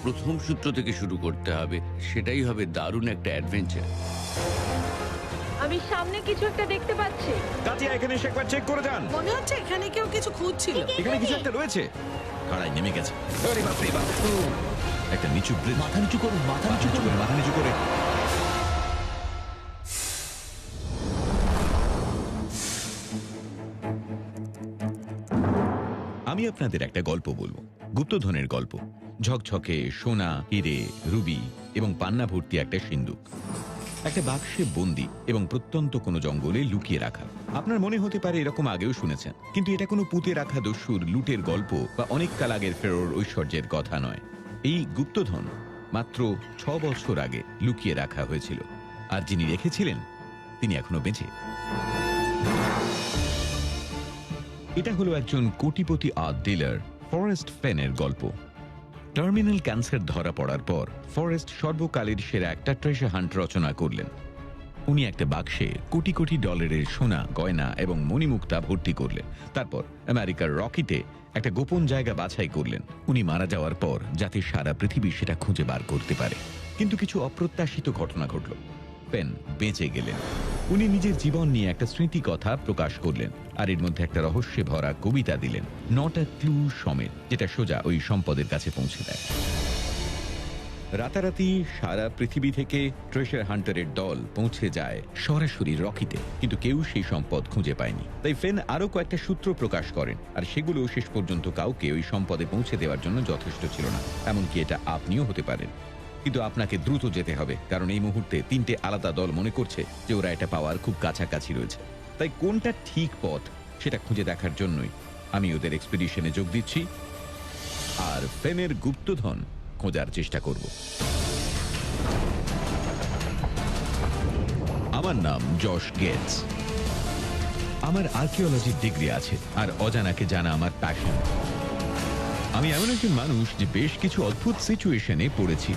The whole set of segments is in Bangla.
প্রথম সূত্র থেকে শুরু করতে হবে। সেটাই হবে দারুণ একটা অ্যাডভেঞ্চার। আমি সামনে কিছু একটা দেখতে পাচ্ছি। কাটিয়া এখানে এসে একবার চেক করে যান। মনে হচ্ছে এখানে কেউ কিছু খুঁজছিল। এখানে কিছু একটা রয়েছে। খাড়াই নেমে গেছে। আরে বাপ রে বাপ। একটা নিচু ব্রিজ। মাথা নিচু করুন, মাথা নিচু নিচু করুন। করে, মাথা নিচু করে। আমি আপনাদের একটা গল্প বলবো, গুপ্তধনের গল্প। ঝকঝকে সোনা, হিরে, রুবি এবং পান্না ভর্তি একটা সিন্দুক একটা বাক্সে বন্দি এবং প্রত্যন্ত কোনো জঙ্গলে লুকিয়ে রাখা। আপনার মনে হতে পারে এরকম আগেও শুনেছেন, কিন্তু এটা কোনো পুঁতে রাখা দস্যুর লুটের গল্প বা অনেক কাল আগের ফেরোর ঐশ্বর্যের কথা নয়। এই গুপ্তধন মাত্র 6 বছর আগে লুকিয়ে রাখা হয়েছিল, আর যিনি রেখেছিলেন তিনি এখনো বেঁচে। এটা হলো একজন কোটিপতি আর্ট ডিলার ফরেস্ট ফেনের গল্প। টার্মিনাল ক্যান্সার ধরা পড়ার পর ফরেস্ট সর্বকালের সেরা একটা ট্রেজার হান্ট রচনা করলেন। উনি একটা বাক্সে কোটি কোটি ডলারের সোনা, গয়না এবং মণিমুক্তা ভর্তি করলেন। তারপর আমেরিকার রকিতে একটা গোপন জায়গা বাছাই করলেন উনি মারা যাওয়ার পর, যাতে সারা পৃথিবী সেটা খুঁজে বার করতে পারে। কিন্তু কিছু অপ্রত্যাশিত ঘটনা ঘটল। পেন বেঁচে গেলেন। উনি নিজের জীবন নিয়ে একটা স্মৃতি কথা প্রকাশ করলেন, আর এর মধ্যে একটা রহস্যে ভরা কবিতা দিলেন, নটা ক্লু সমেত, যেটা সোজা ওই সম্পদের কাছে পৌঁছে দেয়। রাতারাতি সারা পৃথিবী থেকে ট্রেজার হান্টারের দল পৌঁছে যায় সরাসরি রকিতে, কিন্তু কেউ সেই সম্পদ খুঁজে পায়নি। তাই ফেন আরো কয়েকটা সূত্র প্রকাশ করেন, আর সেগুলো শেষ পর্যন্ত কাউকে ওই সম্পদে পৌঁছে দেওয়ার জন্য যথেষ্ট ছিল না। এমনকি এটা আপনিও হতে পারেন, কিন্তু আপনাকে দ্রুত যেতে হবে, কারণ এই মুহূর্তে 3টে আলাদা দল মনে করছে যে ওরা এটা পাওয়ার খুব কাছাকাছি রয়েছে। তাই কোনটা ঠিক পথ সেটা খুঁজে দেখার জন্যই আমি ওদের এক্সপিডিশনে যোগ দিচ্ছি, আর ফেনের গুপ্তধন খোঁজার চেষ্টা করব। আমার নাম জশ গেটস। আমার আর্কিওলজির ডিগ্রি আছে, আর অজানাকে জানা আমার প্যাশন। আমি এমন একজন মানুষ যে বেশ কিছু অদ্ভুত সিচুয়েশনে পড়েছি।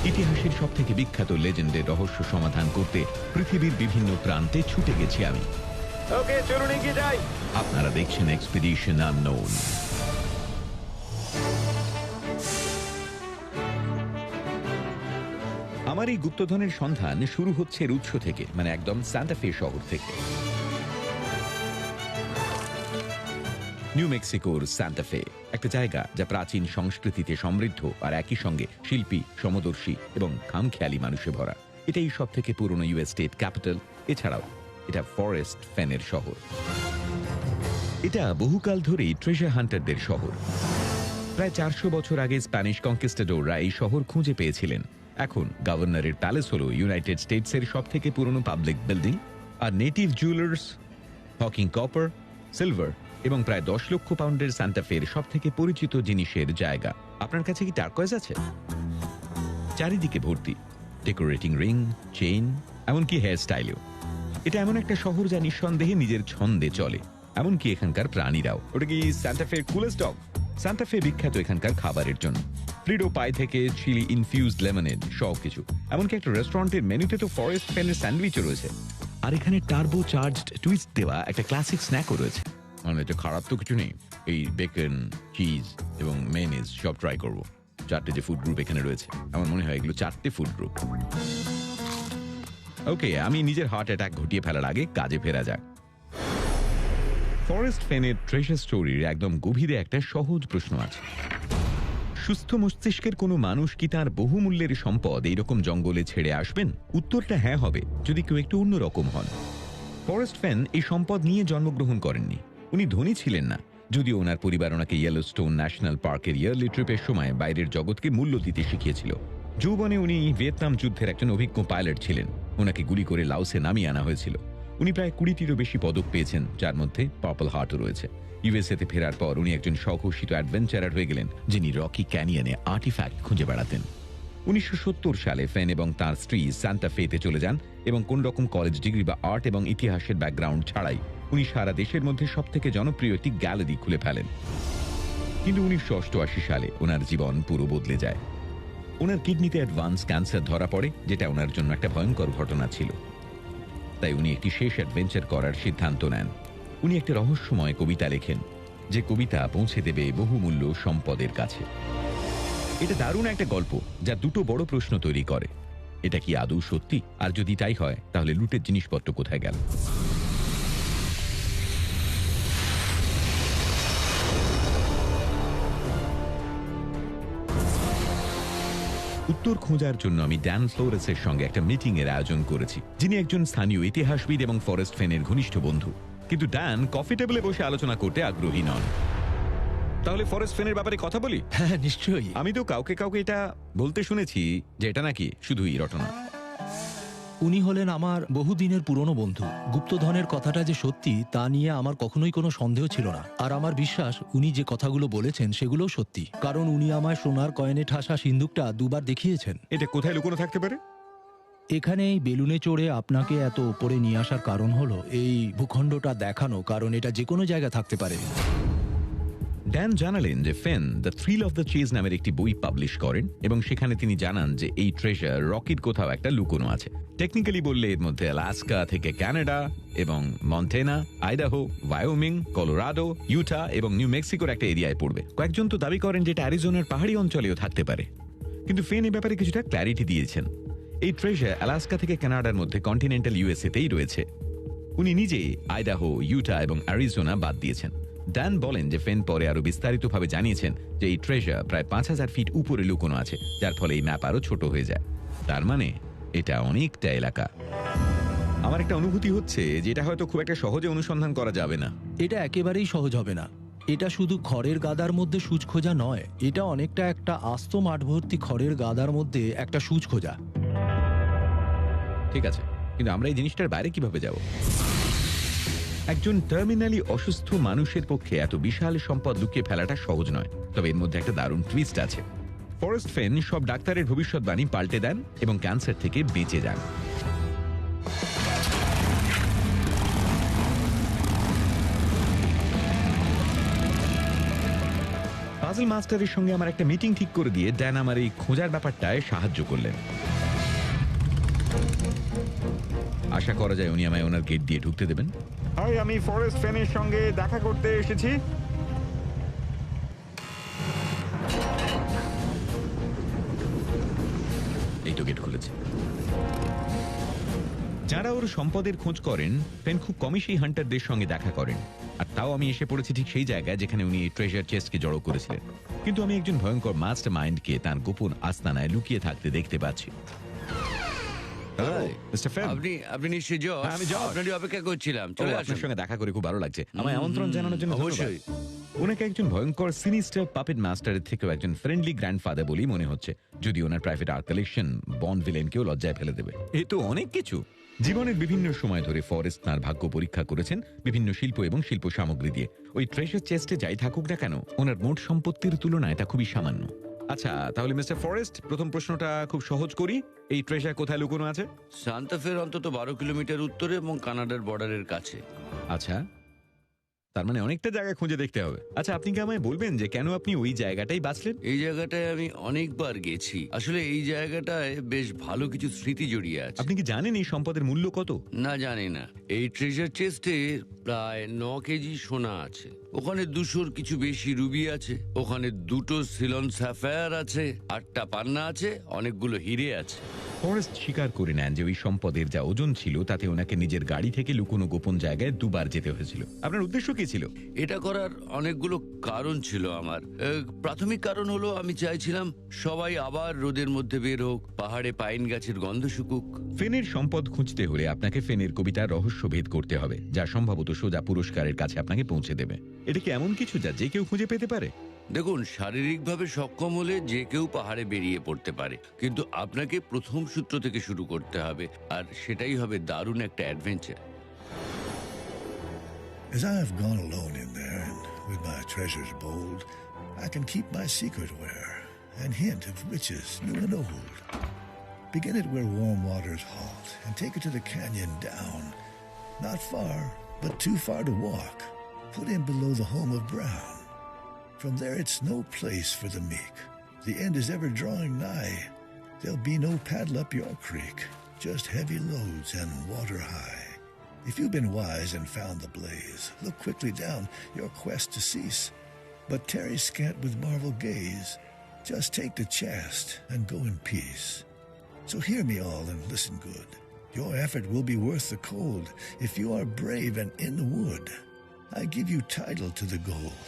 ইতিহাসের সব থেকে বিখ্যাত লেজেন্ডের রহস্য সমাধান করতে পৃথিবীর বিভিন্ন প্রান্তে ছুটে গেছি আমি। ওকে, চলুন এগিয়ে যাই। আপনারা দেখছেন এক্সপিডিশন আননোন। আমার এই গুপ্তধনের সন্ধান শুরু হচ্ছে এর উৎস থেকে, মানে একদম সান্টা ফে শহর থেকে। নিউ মেক্সিকোর সান্টা ফে একটা জায়গা যা প্রাচীন সংস্কৃতিতে সমৃদ্ধ, আর একই সঙ্গে শিল্পী, সমদর্শী এবং খামখেয়ালি মানুষে ভরা। এটাই সব থেকে পুরনো ইউএস স্টেট ক্যাপিটাল। এছাড়াও এটা ফরেস্ট ফেনের শহর। এটা বহুকাল ধরেই ট্রেজার হান্টারদের শহর। প্রায় 400 বছর আগে স্প্যানিশ কনকিস্টাডোররা এই শহর খুঁজে পেয়েছিলেন। এখন গভর্নরের প্যালেস হলো ইউনাইটেড স্টেটসের সব থেকে পুরনো পাবলিক বিল্ডিং, আর native jewellers, hawking copper, silver এবং প্রায় 10 লক্ষ পাউন্ডের সান্টা ফের সব থেকে পরিচিত জিনিসের জায়গা। আপনার কাছে কি টার্কয়েজ আছে? চারিদিকে ভর্তি ডেকোরেটিং রিং, চেইন, এমনকি হেয়ার স্টাইলেও। এটা এমন একটা শহর যা নিঃসন্দেহে নিজের ছন্দে চলে, এমনকি এখানকার প্রাণীরাও। ওটা কি সান্টা ফে কুলেস্ট ডগ? সান্টা ফে বিখ্যাত এখানকার খাবারের জন্য। ফ্রিডো পাই থেকে চিলি ইনফিউজড লেমনেড, সব কিছু। এমনকি একটা রেস্টুরেন্টের মেনুতে তো ফরেস্ট ফেনের স্যান্ডউইচও রয়েছে। আর এখানে টার্বো চার্জড টুইস্ট দেওয়া একটা ক্লাসিক স্ন্যাকও রয়েছে। মানে এটা খারাপ তো কিছু নেই। এই বেকন, চিজ এবং মেয়োনিজ সব ট্রাই করবো। 4টে যে ফুড গ্রুপ এখানে রয়েছে, আমার মনে হয় এগুলো 4টে ফুড গ্রুপ। ওকে, আমি নিজের হার্ট অ্যাটাক ঘটিয়ে ফেলার আগে কাজে ফেরা যাক। ফরেস্ট ফেনের ট্রেজার স্টোরির একদম গভীরে একটা সহজ প্রশ্ন আছে। সুস্থ মস্তিষ্কের কোনো মানুষ কি তার বহুমূল্যের সম্পদ এইরকম জঙ্গলে ছেড়ে আসবেন? উত্তরটা হ্যাঁ হবে, যদি কেউ একটু অন্যরকম হন। ফরেস্ট ফেন এই সম্পদ নিয়ে জন্মগ্রহণ করেননি। উনি ধনী ছিলেন না, যদিও ওনার পরিবার ওনাকে ইয়েলোস্টোন ন্যাশনাল পার্কের ইয়ারলি ট্রিপের সময় বাইরের জগৎকে মূল্য দিতে শিখিয়েছিল। যৌবনে উনি ভিয়েতনাম যুদ্ধের একজন অভিজ্ঞ পাইলট ছিলেন। ওনাকে গুলি করে লাওসে নামিয়ে আনা হয়েছিল। উনি প্রায় 20টিরও বেশি পদক পেয়েছেন, যার মধ্যে পার্পল হার্টও রয়েছে। ইউএসএতে ফেরার পর উনি একজন স্বঘোষিত অ্যাডভেঞ্চারার হয়ে গেলেন, যিনি রকি ক্যানিয়নে আর্টিফ্যাক্ট খুঁজে বেড়াতেন। 1970 সালে ফেন এবং তার স্ত্রী সান্টা ফেতে চলে যান, এবং কোন রকম কলেজ ডিগ্রি বা আর্ট এবং ইতিহাসের ব্যাকগ্রাউন্ড ছাড়াই উনি সারা দেশের মধ্যে সব থেকে জনপ্রিয় একটি গ্যালারি খুলে ফেলেন। কিন্তু 1988 সালে ওনার জীবন পুরো বদলে যায়। ওনার কিডনিতে অ্যাডভান্স ক্যান্সার ধরা পড়ে, যেটা ওনার জন্য একটা ভয়ঙ্কর ঘটনা ছিল। তাই উনি একটি শেষ অ্যাডভেঞ্চার করার সিদ্ধান্ত নেন। উনি একটা রহস্যময় কবিতা লেখেন, যে কবিতা পৌঁছে দেবে বহুমূল্য সম্পদের কাছে। এটা দারুণ একটা গল্প যা দুটো বড় প্রশ্ন তৈরি করে। এটা কি আদৌ সত্যি? আর যদি তাই হয় তাহলে লুটের জিনিসপত্র কোথায় গেল? উত্তর খোঁজার জন্য আমি ড্যান ফ্লোরেসের সঙ্গে একটা মিটিং এর আয়োজন করেছি, যিনি একজন স্থানীয় ইতিহাসবিদ এবং ফরেস্ট ফেনের ঘনিষ্ঠ বন্ধু। কিন্তু ড্যান কফি টেবিলে বসে আলোচনা করতে আগ্রহী নন। তাহলে ফরেস্ট ফেনের ব্যাপারে কথা বলি। হ্যাঁ, নিশ্চয়ই। আমি তো কাউকে কাউকে এটা বলতে শুনেছি যে এটা নাকি শুধুই রটনা। উনি হলেন আমার বহুদিনের পুরনো বন্ধু। গুপ্তধনের কথাটা যে সত্যি তা নিয়ে আমার কখনোই কোনো সন্দেহ ছিল না। আর আমার বিশ্বাস উনি যে কথাগুলো বলেছেন সেগুলোও সত্যি, কারণ উনি আমায় সোনার কয়েনে ঠাসা সিন্দুকটা দুবার দেখিয়েছেন। এটা কোথায় লুকোনো থাকতে পারে? এখানে এই বেলুনে চড়ে আপনাকে এত ওপরে নিয়ে আসার কারণ হলো এই ভূখণ্ডটা দেখানো, কারণ এটা যে কোনো জায়গা থাকতে পারে। ড্যান জানালেন যে Fenn the thrill of the chase নামের একটি বই পাবলিশ করেন এবং সেখানে তিনি জানান যে এই ট্রেজার রকির কোথাও একটা লুকোনো আছে। টেকনিক্যালি বললে এর মধ্যে আলাস্কা থেকে ক্যানাডা এবং মন্টেনা, আইডাহো, ওয়ায়োমিং, কলোরাডো, ইউটা এবং নিউ মেক্সিকোর একটা এরিয়ায় পড়বে। কয়েকজন তো দাবি করেন যে এটা অ্যারিজোনার পাহাড়ি অঞ্চলেও থাকতে পারে। কিন্তু ফেন এ ব্যাপারে কিছুটা ক্ল্যারিটি দিয়েছেন। এই ট্রেজার আলাস্কা থেকে কানাডার মধ্যে কন্টিনেন্টাল ইউএসএ তেই রয়েছে। উনি নিজে আইডাহো, ইউটা এবং অ্যারিজোনা বাদ দিয়েছেন। ড্যান বলেন যে ফেন পরে আরো বিস্তারিতভাবে জানিয়েছেন যে এই ট্রেজার প্রায় 5000 ফিট উপরে লুকোনো আছে, যার ফলে এই ম্যাপ আরো ছোট হয়ে যায়। তার মানে এটা অনেকটা এলাকা। আমার একটা অনুভূতি হচ্ছে যে এটা হয়তো খুব একটা সহজে অনুসন্ধান করা যাবে না। এটা একেবারেই সহজ হবে না। এটা শুধু খড়ের গাদার মধ্যে সূচ খোঁজা নয়, এটা অনেকটা একটা আস্ত মাঠ ভর্তি খড়ের গাদার মধ্যে একটা সূচ খোঁজা। ঠিক আছে, কিন্তু আমরা এই জিনিসটার বাইরে কিভাবে যাব? একজন টার্মিনালি অসুস্থ মানুষের পক্ষে এত বিশাল সম্পদ লুকিয়ে ফেলাটা সহজ নয়। তবে এর মধ্যে একটা দারুণ টুইস্ট আছে। ফরেস্ট ফেন সব ডাক্তারের ভবিষ্যৎবাণী পাল্টে দেন এবং ক্যান্সার থেকে বেঁচে যান। পাজল মাস্টারের সঙ্গে আমার একটা মিটিং ঠিক করে দিয়ে ড্যান আমার এই খোঁজার ব্যাপারটায় সাহায্য করলেন। আশা করা যায় উনি আমায় ওনার গেট দিয়ে ঢুকতে দেবেন। হাই, আমি ফরেস্ট ফেনের সঙ্গে দেখা করতে এসেছি। এই তো গেট খুলেছে। যারা ওর সম্পদের খোঁজ করেন, ফেন খুব কমই সেই হান্টারদের সঙ্গে দেখা করেন। আর তাও আমি এসে পড়েছি ঠিক সেই জায়গায় যেখানে উনি এই ট্রেজার চেস্টকে জড়ো করেছিলেন। কিন্তু আমি একজন ভয়ঙ্কর মাস্টার মাইন্ডকে তার গোপন আস্তানায় লুকিয়ে থাকতে দেখতে পাচ্ছি। মিস্টার ফেন, আপনি নিশ্চয়ই জশ? হ্যাঁ, আমি জশ। আপনারই অপেক্ষা করছিলাম। চলে আসুন। আপনার সঙ্গে দেখা করে খুব ভালো লাগছে। আমায় আমন্ত্রণ জানানোর জন্য অবশ্যই। ওনাকে একজন ভয়ঙ্কর সিনিস্টার পাপেট মাস্টারের থেকেও একজন ফ্রেন্ডলি গ্র্যান্ডফাদার বলেই মনে হচ্ছে, যদি ওনার প্রাইভেট আর্ট কালেকশন বন্ড ভিলেনকেও লজ্জায় ফেলে দেবে। এ তো অনেক কিছু। জীবনের বিভিন্ন সময় ধরে ফরেস্ট তার ভাগ্য পরীক্ষা করেছেন বিভিন্ন শিল্প এবং শিল্প সামগ্রী দিয়ে। ওই ট্রেজার চেস্টে যাই থাকুক না কেন, ওনার মোট সম্পত্তির তুলনায় তা খুবই সামান্য। আচ্ছা, তাহলে মিস্টার ফরেস্ট, প্রথম প্রশ্নটা খুব সহজ করি। এই ট্রেজার কোথায় লুকোনো আছে? সান্তা ফের অন্তত 12 কিলোমিটার উত্তরে এবং কানাডার বর্ডারের কাছে। আচ্ছা, তার মানে অনেকটা জায়গা খুঁজে দেখতে হবে। আচ্ছা, আপনি কি আমায় বলবেন যে কেন আপনি ওই জায়গাটাই বাছলেন? এই জায়গাটায় আমি অনেকবার গেছি। আসলে এই জায়গাটায় বেশ ভালো কিছু স্মৃতি জড়িয়ে আছে। আপনি কি জানেন এই সম্পদের মূল্য কত? না, জানি না। এই ট্রেজার চেস্টে প্রায় 9 কেজি সোনা আছে। ওখানে 200-র কিছু বেশি রুবি আছে। ওখানে 2টো সিলন স্যাফায়ার আছে, 8টা পান্না আছে, অনেকগুলো হিরে আছে। ফরেস্ট স্বীকার করে নেন যে ওই সম্পদের যা ওজন ছিল তাতে ওনাকে নিজের গাড়ি থেকে লুকোনো গোপন জায়গায় দুবার যেতে হয়েছিল। আপনার উদ্দেশ্য কি ছিল? এটা করার অনেকগুলো কারণ ছিল আমার। প্রাথমিক কারণ হলো আমি চাইছিলাম সবাই আবার রোদের মধ্যে বের হোক, পাহাড়ে পাইন গাছের গন্ধ শুকুক। ফেনের সম্পদ খুঁজতে হলে আপনাকে ফেনের কবিতার রহস্য ভেদ করতে হবে, যা সম্ভবত সোজা পুরস্কারের কাছে আপনাকে পৌঁছে দেবে। এটা কি এমন কিছু যা যে কেউ খুঁজে পেতে পারে? দেখুন, শারীরিকভাবে সক্ষম হলে যে কেউ পাহাড়ে বেরিয়ে পড়তে পারে, কিন্তু আপনাকে প্রথম সূত্র থেকে শুরু করতে হবে, আর সেটাই হবে দারুণ একটা adventure. As I have gone alone in there, and with my treasures bold, I can keep my secret where, and hint of riches new and old. Begin it where warm waters halt, and take it to the canyon down. Not far, but too far to walk. Put in below the home of Brown. From there it's no place for the meek. The end is ever drawing nigh. There'll be no paddle up your creek, just heavy loads and water high. If you've been wise and found the blaze, look quickly down, your quest to cease. But tarry scant with marvel gaze. Just take the chest and go in peace. So hear me all and listen good. Your effort will be worth the cold if you are brave and in the wood. I give you title to the gold.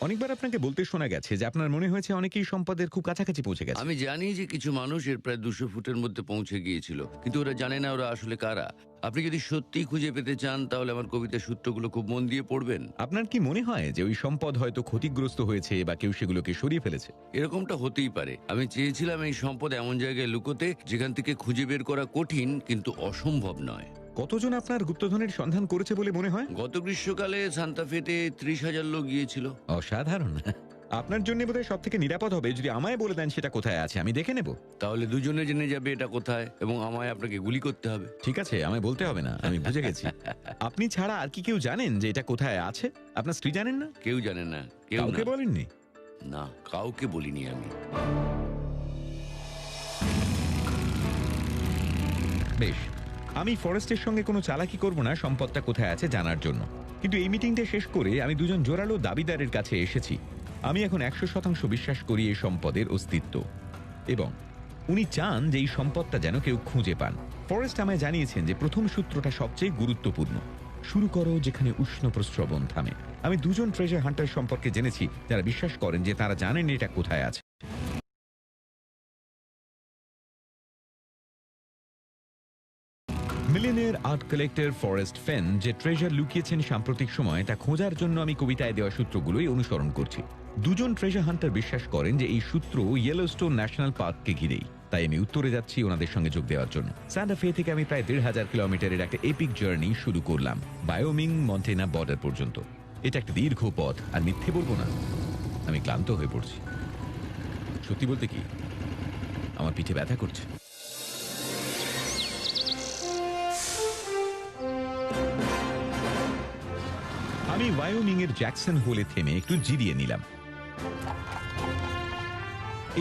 অনেকবার আপনাকে বলতে শোনা গেছে যে আপনার মনে হয়েছে অনেকেই সম্পদের খুব কাছাকাছি পৌঁছে গেছে। আমি জানি যে কিছু মানুষ এর প্রায় 200 ফুটের মধ্যে পৌঁছে গিয়েছিল, কিন্তু ওরা জানে না ওরা আসলে কারা। আপনি যদি সত্যি খুঁজে পেতে চান তাহলে আমার কবিতার সূত্রগুলো খুব মন দিয়ে পড়বেন। আপনার কি মনে হয় যে ওই সম্পদ হয়তো ক্ষতিগ্রস্ত হয়েছে বা কেউ সেগুলোকে সরিয়ে ফেলেছে? এরকমটা হতেই পারে। আমি চেয়েছিলাম এই সম্পদ এমন জায়গায় লুকোতে যেখান থেকে খুঁজে বের করা কঠিন কিন্তু অসম্ভব নয়। কতজন আপনার গুপ্তধনের সন্ধান করেছে বলে মনে হয়? গত গ্রীষ্মকালে সান্তাফেতে 30,000 লোক গিয়েছিল। অসাধারণ। আপনার জন্য বোধহয় সব থেকে নিরাপদ হবে যদি আমায় বলে দেন সেটা কোথায় আছে, আমি দেখে নেব। তাহলে দুজনে জেনে যাবে এটা কোথায় এবং আমায় আপনাকে গুলি করতে হবে। ঠিক আছে, আমায় বলতে হবে না, আমি বুঝে গেছি। আপনি ছাড়া আর কি কেউ জানেন যে এটা কোথায় আছে? আপনার স্ত্রী জানেন না? কেউ জানে না। কেউ কাউকে না। বলেননি? না, কাউকে বলিনি আমি। বেশ, আমি ফরেস্টের সঙ্গে কোনো চালাকি করব না সম্পদটা কোথায় আছে জানার জন্য। কিন্তু এই মিটিংটা শেষ করে আমি দুজন জোরালো দাবিদারের কাছে এসেছি। আমি এখন 100% বিশ্বাস করি এই সম্পদের অস্তিত্ব, এবং উনি চান যে এই সম্পদটা যেন কেউ খুঁজে পান। ফরেস্ট আমায় জানিয়েছেন যে প্রথম সূত্রটা সবচেয়ে গুরুত্বপূর্ণ। শুরু করো যেখানে উষ্ণ প্রস্রবণ থামে। আমি দুজন ট্রেজার হান্টার সম্পর্কে জেনেছি যারা বিশ্বাস করেন যে তারা জানেন এটা কোথায় আছে। মিলিয়নের আর্ট কালেক্টর ফরেস্ট ফেন যে ট্রেজার লুকিয়েছেন সাম্প্রতিক সময় তা খোঁজার জন্য আমি কবিতায় দেওয়া সূত্রগুলোই অনুসরণ করছি। দুজন ট্রেজার হান্টার বিশ্বাস করেন যে এই সূত্র ইয়েলোস্টোন ন্যাশনাল পার্ককে ঘিরেই, তাই আমি উত্তরে যাচ্ছি ওনাদের সঙ্গে যোগ দেওয়ার জন্য। সান্টা ফে থেকে আমি প্রায় 1,500 কিলোমিটারের একটা এপিক জার্নি শুরু করলাম, বায়োমিং মন্টেনা বর্ডার পর্যন্ত। এটা একটা দীর্ঘ পথ, আর মিথ্যে বলবো না, আমি ক্লান্ত হয়ে পড়ছি। সত্যি বলতে কি, আমার পিঠে ব্যথা করছে। আমি ওয়ায়োমিং এর জ্যাকসন হোলে থেমে একটু জিরিয়ে নিলাম।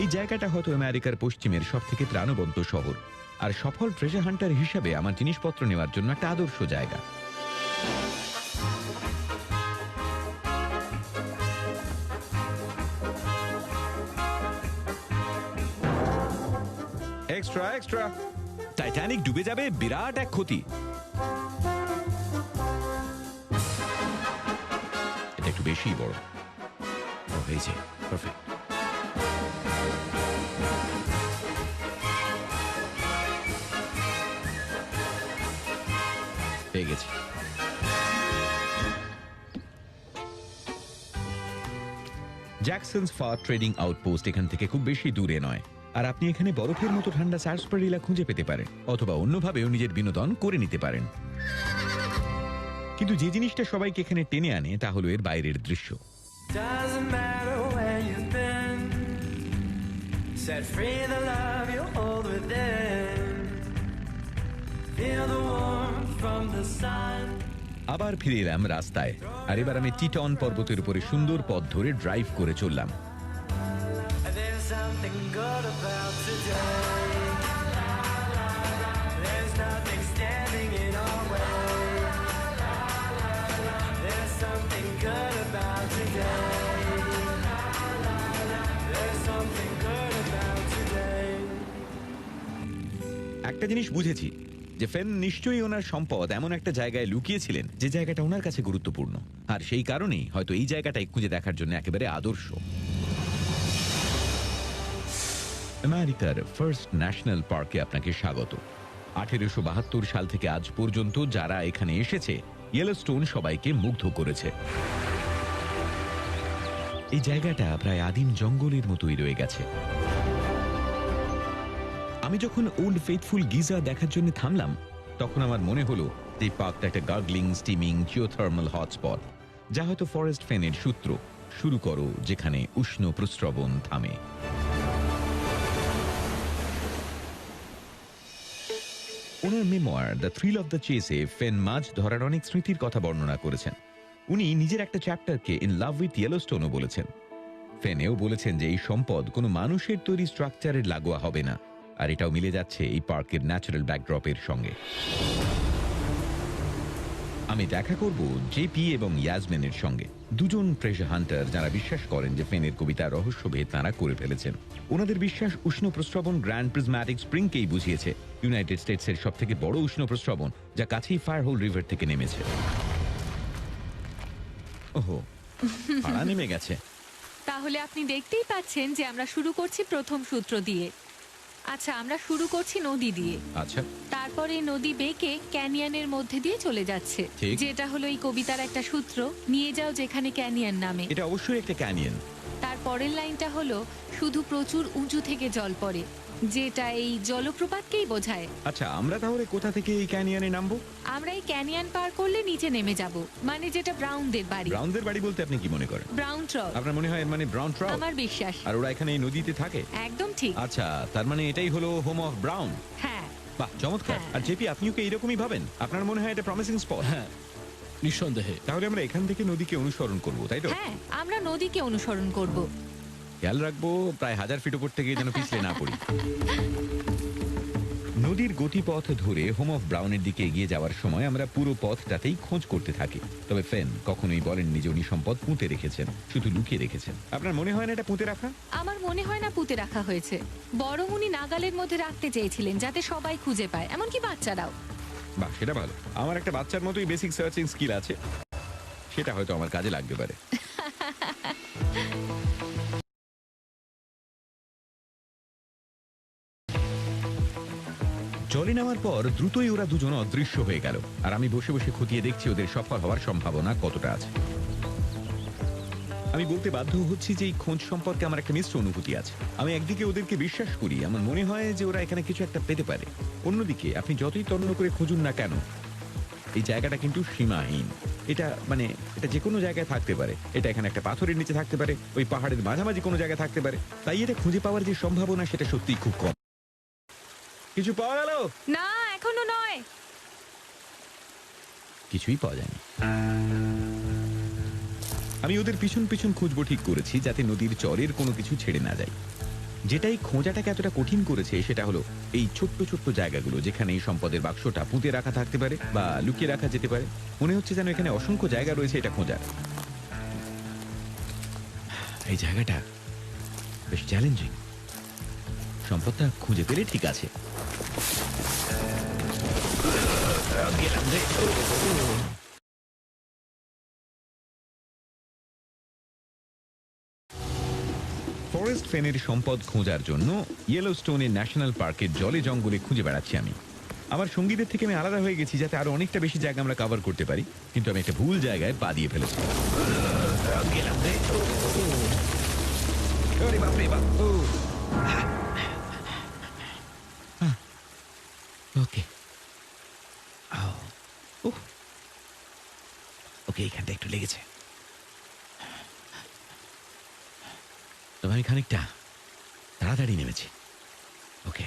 এই জায়গাটা হয়তো আমেরিকার পশ্চিমের সব থেকে প্রাণবন্ত শহর, আর সফল ট্রেজার হান্টার হিসাবে আমার জিনিসপত্র নেওয়ার জন্য একটা আদর্শ জায়গা। এক্সট্রা এক্সট্রা, টাইটানিক ডুবে যাবে, বিরাট এক ক্ষতি। এটা একটু বেশি বড় হয়েছে। পারফেক্ট। পেয়ে গেছি। জ্যাকসন্স ফার ট্রেডিং আউটপোস্ট এখান থেকে খুব বেশি দূরে নয়, আর আপনি এখানে বরফের মতো ঠান্ডা সার্সপারিলা খুঁজে পেতে পারেন, অথবা অন্যভাবেও নিজের বিনোদন করে নিতে পারেন। কিন্তু যে জিনিসটা সবাইকে এখানে টেনে আনে তা হলো এর বাইরের দৃশ্য। Doesn't matter where you've been, set free the love you hold within, feel the warmth from the sun. আবার ফিরে এলাম রাস্তায়, আর এবার আমি টিটন পর্বতের উপরে সুন্দর পথ ধরে ড্রাইভ করে চললাম। There's something good about today. There's nothing standing in our way. There's something good about today. There's something good about today. একটা জিনিস বুঝেছি যে ফেন নিশ্চয়ই ওনার সম্পদ এমন একটা জায়গায় লুকিয়েছিলেন যে জায়গাটা ওনার কাছে গুরুত্বপূর্ণ, আর সেই কারণেই হয়তো এই জায়গাটাই খুঁজে দেখার জন্য একেবারে আদর্শ। আমেরিকার ফার্স্ট ন্যাশনাল পার্কে আপনাকে স্বাগত। 1872 সাল থেকে আজ পর্যন্ত যারা এখানে এসেছে, ইয়েলোস্টোন সবাইকে মুগ্ধ করেছে। এই জায়গাটা প্রায় আদিম জঙ্গলের মতোই রয়ে গেছে। আমি যখন ওল্ড ফেথফুল গিজা দেখার জন্য থামলাম, তখন আমার মনে হলো যে পার্কটা একটা গার্গলিং, স্টিমিং, জিওথার্মাল হটস্পট, যা হয়তো ফরেস্ট ফেনের সূত্র। শুরু করো যেখানে উষ্ণ প্রস্রবণ থামে। ওনার memoir the thrill of the chase Fenn মাছ ধরার অনেক স্মৃতির কথা বর্ণনা করেছেন। উনি নিজের একটা চ্যাপ্টারকে ইন লাভ উইথ ইয়েলোস্টোনও বলেছেন। ফেনেও বলেছেন যে এই সম্পদ কোনো মানুষের তৈরি স্ট্রাকচারের লাগোয়া হবে না, আর এটাও মিলে যাচ্ছে এই পার্কের ন্যাচারাল ব্যাকড্রপের সঙ্গে। আমি দেখা করব জেপি এবং ইয়াসমিনের সঙ্গে, দুজন ট্রেজার হান্টার যারা বিশ্বাস করেন যে ফেনের কবিতার রহস্যভেদ তারা করে ফেলেছেন। ওনাদের বিশ্বাস উষ্ণ প্রস্রবণ গ্র্যান্ড প্রিজম্যাটিক স্প্রিংকেই বুঝিয়েছে, ইউনাইটেড স্টেটসের সব থেকে বড় উষ্ণ প্রস্রবণ যা কাছেই ফায়ারহোল রিভার থেকে নেমেছে। ওহো, পাড়া নেমে গেছে। তাহলে আপনি দেখতেই পাচ্ছেন যে আমরা শুরু করছি প্রথম সূত্র দিয়ে। আচ্ছা, আমরা শুরু করছি নদী দিয়ে। আচ্ছা, তারপরে নদী বেঁকে ক্যানিয়নের মধ্যে দিয়ে চলে যাচ্ছে, ঠিক। যেটা হলো এই কবিতার একটা সূত্র, নিয়ে যাও যেখানে ক্যানিয়ন নামে। এটা অবশ্যই একটা ক্যানিয়ন। তারপরের লাইনটা হলো শুধু প্রচুর উঁচু থেকে জল পড়ে, যেটা এই জলপ্রপাতকেই বোঝায়। আচ্ছা, আমরা তাহলে কোথা থেকে এই ক্যানিয়নে নামবো? আমরা এই ক্যানিয়ন পার করলে নিচে নেমে যাব, মানে যেটা ব্রাউনদের বাড়ি। ব্রাউনদের বাড়ি বলতে আপনি কি মনে করেন? Brown troll. আপনার মনে হয় এর মানে ব্রাউন ট্রাউট? আমার বিশ্বাস। আর ওরা এখানে এই নদীতে থাকে? একদম ঠিক। আচ্ছা, তার মানে এটাই হলো হোম অফ ব্রাউন। হ্যাঁ। বাহ, চমৎকার। হ্যাঁ। আর জেপি, আপনিও কি এরকমই ভাবেন? আপনার মনে হয় এটা প্রমিসিং স্পট? হ্যাঁ, নিঃসন্দেহে। তাহলে আমরা এখান থেকে নদীকে অনুসরণ করব, তাই তো? হ্যাঁ, আমরা নদীকে অনুসরণ করব। খেয়াল রাখবো প্রায় 1000 ফিট উপর থেকে যেন পিছলে না পড়ি। নদীর গতিপথ ধরে হোম অফ ব্রাউনের দিকে এগিয়ে যাওয়ার সময় আমরা পুরো পথটাতেই খোঁজ করতে থাকি। তবে ফেন কখনোই বলেননি যে উনি সম্পদ পুঁতে রেখেছেন, শুধু লুকিয়ে রেখেছেন। আপনার মনে হয় না এটা পুঁতে রাখা? আমার মনে হয় না পুঁতে রাখা হয়েছে, বরং উনি নাগালের মধ্যে রাখতে চেয়েছিলেন যাতে সবাই খুঁজে পায়, এমনকি বাচ্চারাও। বাহ, সেটা ভালো। আমার একটা বাচ্চার মতোই বেসিক সার্চিং স্কিল আছে, সেটা হয়তো আমার কাজে লাগতে পারে। জলে নামার পর দ্রুতই ওরা দুজন অদৃশ্য হয়ে গেল, আর আমি বসে বসে খতিয়ে দেখছি ওদের সফল হওয়ার সম্ভাবনা কতটা আছে। আমি বলতে বাধ্য হচ্ছি যে এই খোঁজ সম্পর্কে আমার একটা মিশ্র অনুভূতি আছে। আমি একদিকে ওদেরকে বিশ্বাস করি, আমার মনে হয় যে ওরা এখানে কিছু একটা পেতে পারে। অন্যদিকে আপনি যতই তন্ন করে খুঁজুন না কেন, এই জায়গাটা কিন্তু সীমাহীন। এটা যে কোনো জায়গায় থাকতে পারে। এটা এখানে একটা পাথরের নিচে থাকতে পারে, ওই পাহাড়ের মাঝামাঝি কোনো জায়গায় থাকতে পারে। তাই এটা খুঁজে পাওয়ার যে সম্ভাবনা সেটা সত্যিই খুব কম। কিছু পাওয়া গেল? না, এখনো নয়। কিছুই পাওয়া যায়নি। আমি ওদের পিছন পিছন খুঁজবো ঠিক করেছি, যাতে নদীর চরের কোনো কিছু ছেড়ে না যায়। যেটাই খোঁজাটাকে এতটা কঠিন করেছে সেটা হলো এই ছোট্ট ছোট্ট জায়গাগুলো, যেখানে এই সম্পদের বাক্সটা পুঁতে রাখা থাকতে পারে বা লুকিয়ে রাখা যেতে পারে। মনে হচ্ছে যেন এখানে অসংখ্য জায়গা রয়েছে এটা খোঁজার। এই জায়গাটা বেশ চ্যালেঞ্জিং। সম্পদটা খুঁজে পেলে ঠিক আছে। ফরেস্ট ফেনের সম্পদ খোঁজার জন্য ইয়েলোস্টোনের ন্যাশনাল পার্কের জলে জঙ্গলে খুঁজে বেড়াচ্ছি আমি। আমার সঙ্গীদের থেকে আমি আলাদা হয়ে গেছি যাতে আরো অনেকটা বেশি জায়গা আমরা কভার করতে পারি, কিন্তু আমি একটা ভুল জায়গায় পা দিয়ে ফেলেছি। ওকে ওকে, এখানটা একটু লেগেছে, তবে আমি খানিকটা তাড়াতাড়ি নেমেছি। ওকে,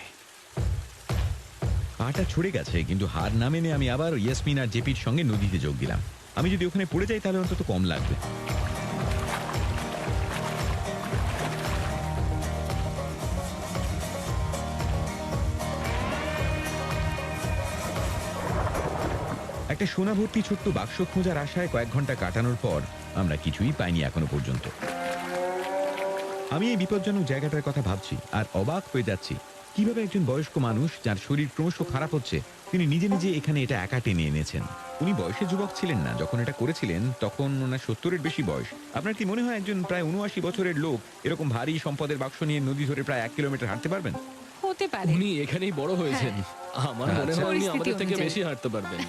পাটা ছুড়ে গেছে, কিন্তু হার না মেনে আমি আবার ইয়াসমিন আর জেপির সঙ্গে নদীতে যোগ দিলাম। আমি যদি ওখানে পড়ে যাই তাহলে অন্তত কম লাগবে। একটা সোনা ভর্তি ছোট্ট বাক্স খোঁজার আশায় কয়েক ঘন্টা কাটানোর পর আমরা কিছুই পাইনি এখনো পর্যন্ত। আমি এই বিপজ্জনক জায়গাটার কথা ভাবছি আর অবাক হয়ে যাচ্ছি কিভাবে একজন বয়স্ক মানুষ, যার শরীর ক্রমশ খারাপ হচ্ছে, তিনি নিজে নিজে এখানে এটা একা টেনে এনেছেন। উনি বয়সে যুবক ছিলেন না যখন এটা করেছিলেন, তখন ওনার 70-এর বেশি বয়স। আপনার কি মনে হয় একজন প্রায় 79 বছরের লোক এরকম ভারী সম্পদের বাক্স নিয়ে নদী ধরে প্রায় 1 কিলোমিটার হাঁটতে পারবেন? হতে পারে। উনি এখানেই বড় হয়েছেন, আমার মনে হয় উনি আমাদের থেকে পরিস্থিতি বেশি হাঁটতে পারবেন।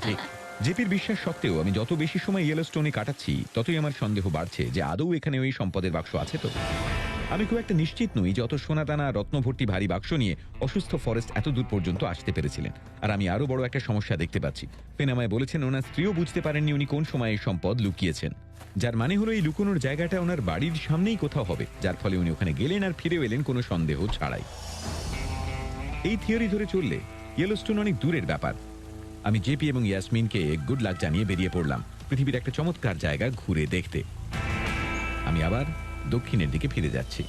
ঠিক। জেপির বিশ্বাস সত্ত্বেও আমি যত বেশি সময় ইয়েলোস্টোনে কাটাচ্ছি ততই আমার সন্দেহ বাড়ছে যে আদৌ এখানে ওই সম্পদের বাক্স আছে তো। আমি খুব একটা নিশ্চিত নই যে অত সোনাদানা রত্নভর্তি ভারী বাক্স নিয়ে অসুস্থ ফরেস্ট এত দূর পর্যন্ত আসতে পেরেছিলেন। আর আমি আরো বড় একটা সমস্যা দেখতে পাচ্ছি। ফেন আমায় বলেছেন ওনার স্ত্রীও বুঝতে পারেননি উনি কোন সময় এই সম্পদ লুকিয়েছেন, যার মানে হলো এই লুকোনোর জায়গাটা ওনার বাড়ির সামনেই কোথাও হবে, যার ফলে উনি ওখানে গেলেন আর ফিরে এলেন কোনো সন্দেহ ছাড়াই। এই থিওরি ধরে চললে ইয়েলোস্টোন অনেক দূরের ব্যাপার। আমি জেপি এবং ইয়াসমিনকে গুড লাক জানিয়ে বেরিয়ে পড়লাম পৃথিবীর একটা চমৎকার জায়গা ঘুরে দেখতে। আমি আবার দক্ষিণের দিকে ফিরে যাচ্ছি।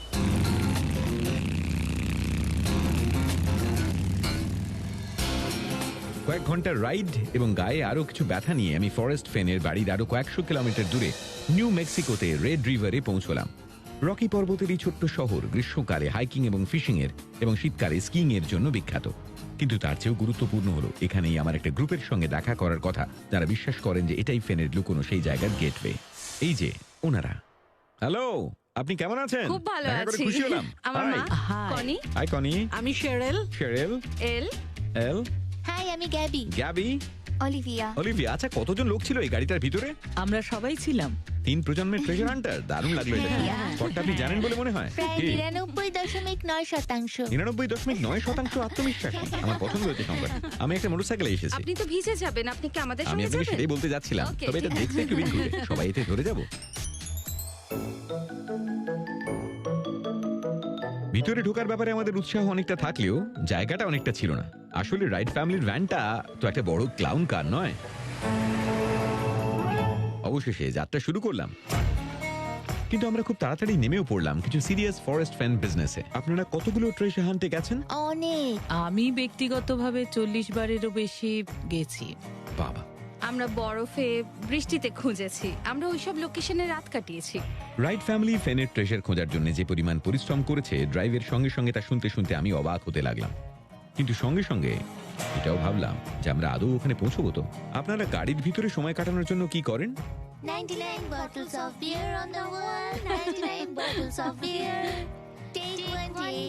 কয়েক ঘন্টার রাইড এবং গায়ে আরো কিছু ব্যথা নিয়ে আমি ফরেস্ট ফেনের বাড়ির আরো কয়েকশো কিলোমিটার দূরে নিউ মেক্সিকোতে রেড রিভারে পৌঁছলাম। রকি পর্বতের এই ছোট্ট শহর গ্রীষ্মকালে হাইকিং এবং ফিশিং এর এবং শীতকালে স্কিইং এর জন্য বিখ্যাত। কিন্তু তার চেয়েও গুরুত্বপূর্ণ হলো এখানেই আমার একটা গ্রুপের সঙ্গে দেখা করার কথা, যারা বিশ্বাস করেন যে এটাই ফেনের লুকোনো সেই জায়গার গেটওয়ে। এই যে ওনারা। হ্যালো, আপনি কেমন আছেন? খুব ভালো দেখা করে আছি। খুশি হলাম। আমার মা কনি। হাই কনি। আমি শেরেল। শেরেল। এল। এল। হাই, আমি গ্যাবি। গ্যাবি। অলিভিয়া। অলিভিয়া। আচ্ছা, কতজন লোক ছিল এই গাড়িটার ভিতরে? আমরা সবাই ছিলাম। 3 প্রজন্মের ট্রেজার হান্টার। দারুণ লাগলো এটা। স্পটটা আপনি জানেন বলে মনে হয়। প্রায় কি? 99.9%। 99.9% আত্মবিশ্বাস। আমার পছন্দ হয়েছে সংখ্যাটা। আমি একটা মোটরসাইকেলে এসেছি। আপনি তো ভিজে যাবেন, আপনি কি আমাদের আমি সঙ্গে আপনাকে যাবেন? সেটাই বলতে যাচ্ছিলাম। Okay, তবে এটা ঠিক দেখতে একটু বিদঘুটে। সবাই এতে ধরে যাব। ভিতরে ঢোকার ব্যাপারে আমাদের উৎসাহ অনেকটা থাকলেও জায়গাটা অনেকটা ছিল না। আসলে রাইট ফ্যামিলির ভ্যানটা তো একটা বড় ক্লাউন কার নয়। অবশেষে যাত্রা শুরু করলাম, কিন্তু আমরা খুব তাড়াতাড়ি নেমেও পড়লাম কিছু সিরিয়াস ফরেস্ট ফ্যান বিজনেসে। আপনারা কতগুলো ট্রেজার হান্টে গেছেন? অনেক। আমি ব্যক্তিগতভাবে 40 বারেরও বেশি গেছি। বাবা। আমরা বরফে বৃষ্টিতে খুঁজেছি, আমরা ওইসব লোকেশনে রাত কাটিয়েছি। রাইট ফ্যামিলি ফেনের ট্রেজার খোঁজার জন্য যে পরিমাণ পরিশ্রম করেছে, ড্রাইভের সঙ্গে সঙ্গে তা শুনতে শুনতে আমি অবাক হতে লাগলাম। কিন্তু সঙ্গে সঙ্গে এটাও ভাবলাম যে আমরা আদৌ ওখানে পৌঁছবো তো। আপনারা গাড়ির ভিতরে সময় কাটানোর জন্য কি করেন? 99 bottles of beer on the wall. 99 bottles of beer. Take one day,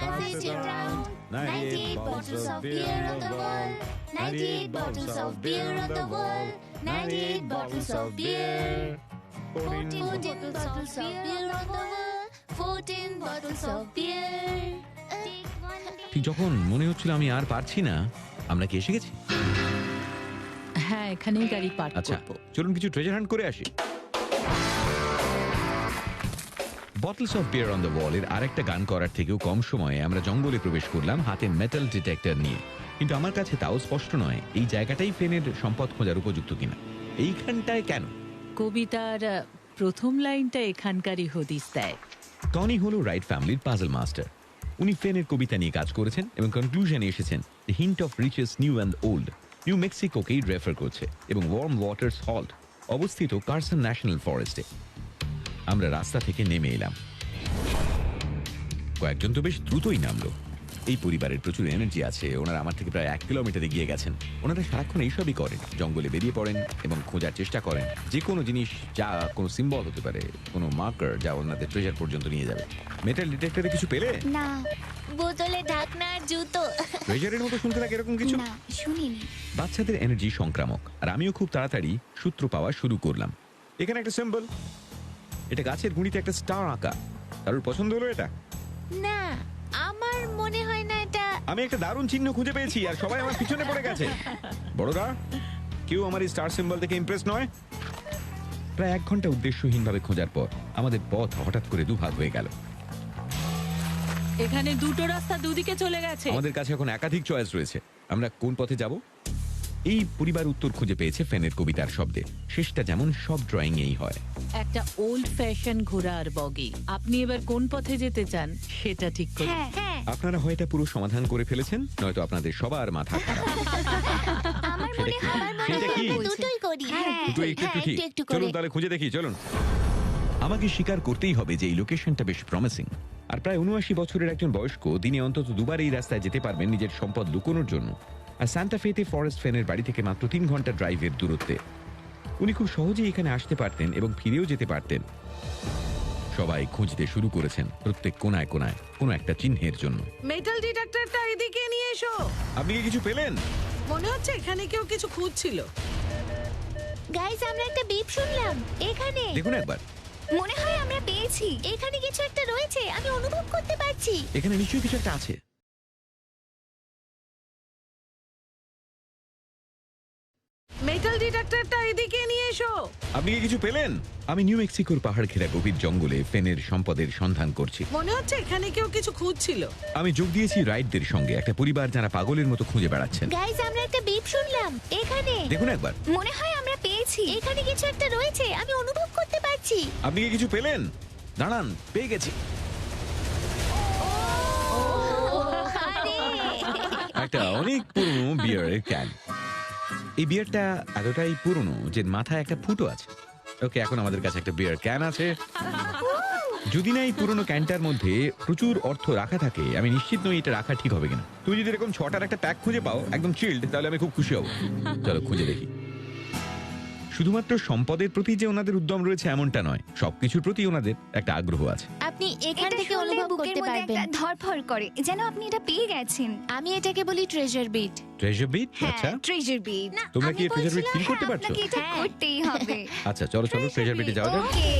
pass it around. 98 bottles of beer on the wall. 98 bottles of beer on the wall. 98 bottles of beer. 14 bottles of beer on the wall. 14 bottles of beer. Take one day. ঠিক যখন মনে হচ্ছিল আমি আর পারছি না, আমরা কি এসে গেছি? হ্যাঁ, এখানেই গাড়ি পার্ক আচ্ছা, করব। চলুন কিছু ট্রেজার হান্ট করে আসি। Bottles of beer on the wall এর আরেকটা গান করার থেকেও কম সময়ে আমরা জঙ্গলে প্রবেশ করলাম হাতে মেটাল ডিটেক্টর নিয়ে। কিন্তু আমার কাছে তাও স্পষ্ট নয় এই জায়গাটাই ফেনের সম্পদ খোঁজার উপযুক্ত কিনা। এইখানটায় কেন? কবিতার প্রথম লাইনটা এখানকারই হদিস দেয়। টনি হলো রাইট ফ্যামিলির পাজল মাস্টার। উনি ফেনের কবিতা নিয়ে কাজ করেছেন এবং কনক্লুশনে এসেছেন the hint of riches new and old new মেক্সিকোকেই রেফার করছে এবং ওয়ার্ম ওয়াটার্স হল্ট অবস্থিত কার্সন ন্যাশনাল ফরেস্টে। আমরা রাস্তা থেকে নেমে এলাম। কয়েকজন তো বেশ দ্রুতই নামলো। এই পরিবারের প্রচুর এনার্জি আছে। ওনারা আমার থেকে প্রায় 1 কিলোমিটার এগিয়ে গেছেন। ওনারা সারাক্ষণ এইসবই করেন, জঙ্গলে বেরিয়ে পড়েন এবং খোঁজার চেষ্টা করেন যে কোনো জিনিস, যা কোনো সিম্বল হতে পারে, কোনো মার্কার যা ওনাদের ট্রেজার পর্যন্ত নিয়ে যাবে। মেটাল ডিটেক্টরে কিছু পেলে? না, বোতলে ঢাকনা আর জুতো। ট্রেজারের মতো শুনতে লাগে এরকম কিছু? না, শুনিনি। বাচ্চাদের এনার্জি সংক্রামক, আর আমিও খুব তাড়াতাড়ি সূত্র পাওয়া শুরু করলাম। এখানে একটা সিম্বল, এটা গাছের গুঁড়িতে একটা স্টার আঁকা। কারোর পছন্দ হলো এটা? না, আমার মনে হয় না এটা। আমি একটা দারুণ চিহ্ন খুঁজে পেয়েছি আর সবাই আমার পিছনে পড়ে গেছে। বড়দা, কেউ আমার এই স্টার সিম্বল থেকে ইমপ্রেস নয়? প্রায় 1 ঘন্টা উদ্দেশ্যহীনভাবে খোঁজার পর আমাদের পথ হঠাৎ করে দুভাগ হয়ে গেল। এখানে দুটো রাস্তা দুদিকে চলে গেছে। আমাদের কাছে এখন একাধিক চয়েস রয়েছে। আমরা কোন পথে যাব? এই পরিবার উত্তর খুঁজে পেয়েছে ফেনের কবিতার শব্দে। শেষটা যেমন সব ড্রয়িং এই হয়। একটা ওল্ড ফ্যাশন ঘোড়া আর বগি। আপনি এবার কোন পথে যেতে চান সেটা ঠিক করুন। হ্যাঁ, হ্যাঁ। আপনারা হয়তো পুরো সমাধান করে ফেলেছেন, নয়তো আপনাদের সবার মাথা খারাপ। আমার সেটা মনে কি? হয় সেটা কি? আমরা দুটোই করি। হ্যাঁ, দুটো একটু একটু ঠিক। একটু চলুন করে। তাহলে খুঁজে দেখি, চলুন। আমাকে স্বীকার করতেই হবে যে এই লোকেশনটা বেশ প্রমিসিং। আর প্রায় 79 বছরের একজন বয়স্ক দিনে অন্তত 2 বার এই রাস্তায় যেতে পারবেন নিজের সম্পদ লুকোনোর জন্য। আর সান্টা ফেতে ফরেস্ট ফেনের বাড়ি থেকে মাত্র 3 ঘন্টা ড্রাইভের দূরত্বে। উনি খুব সহজেই এখানে আসতে পারতেন এবং ফিরেও যেতে পারতেন। সবাই খুঁজতে শুরু করেছেন প্রত্যেক কোনায় কোনায় কোনো একটা চিহ্নের জন্য। মেটাল ডিটেক্টরটা এদিকে নিয়ে এসো। আপনি কি কিছু পেলেন? মনে হচ্ছে এখানে কেউ কিছু খুঁজছিল। গাইস, আমরা একটা বিপ শুনলাম এখানে। দেখুন একবার। মনে হয় আমরা পেয়েছি। এখানে কিছু একটা রয়েছে, আমি অনুভব করতে পারছি। এখানে নিশ্চয়ই কিছু একটা আছে। মেটাল ডিটেক্টরটা এদিকে নিয়ে এসো। আপনি কি কিছু পেলেন? আমি নিউ মেক্সিকোর পাহাড় ঘেরা গভীর জঙ্গলে ফেনের সম্পদের সন্ধান করছি। মনে হচ্ছে এখানে কেউ কিছু খুঁজছিল। আমি যোগ দিয়েছি রাইডদের সঙ্গে, একটা পরিবার যারা পাগলের মতো খুঁজে বেড়াচ্ছেন। গাইস, আমরা একটা বিপ শুনলাম এখানে। দেখুন একবার। মনে হয় আমরা পেয়েছি। এখানে কিছু একটা রয়েছে, আমি অনুভব করতে পারছি। আপনি কি কিছু পেলেন? দাঁড়ান, পেয়ে গেছি। আরে! একটা অনেক পুরনো বিয়ারের ক্যান। এই বিয়ারটা এতটাই পুরনো যে মাথায় একটা ফুটো আছে। ওকে, এখন আমাদের কাছে একটা বিয়ার ক্যান আছে। যদি না এই পুরনো ক্যানটার মধ্যে প্রচুর অর্থ রাখা থাকে, আমি নিশ্চিত নই এটা রাখা ঠিক হবে কিনা। তুমি যদি এরকম 6টার একটা প্যাক খুঁজে পাও একদম চিল্ড, তাহলে আমি খুব খুশি হব। চলো খুঁজে দেখি। শুধুমাত্র সম্পদের প্রতি যে ওনাদের উদ্যম রয়েছে এমনটা নয়, সবকিছুর প্রতি ওনাদের একটা আগ্রহ আছে। আপনি এখান এটা থেকে শুনলে অনুভব বুকের করতে মধ্যে পারবেন। একটা ধরফর করে, যেন আপনি এটা পেয়ে গেছেন। আমি এটাকে বলি ট্রেজার বিট। Treasure bit? হ্যাঁ, আচ্ছা, ট্রেজার বিট। তোমরা কি ট্রেজার বিট ফিল করতে পারছো? আপনাকে এটা হ্যাঁ। করতেই হবে। আচ্ছা চলো চলো ট্রেজার বিটে যাওয়া যাক। ওকে।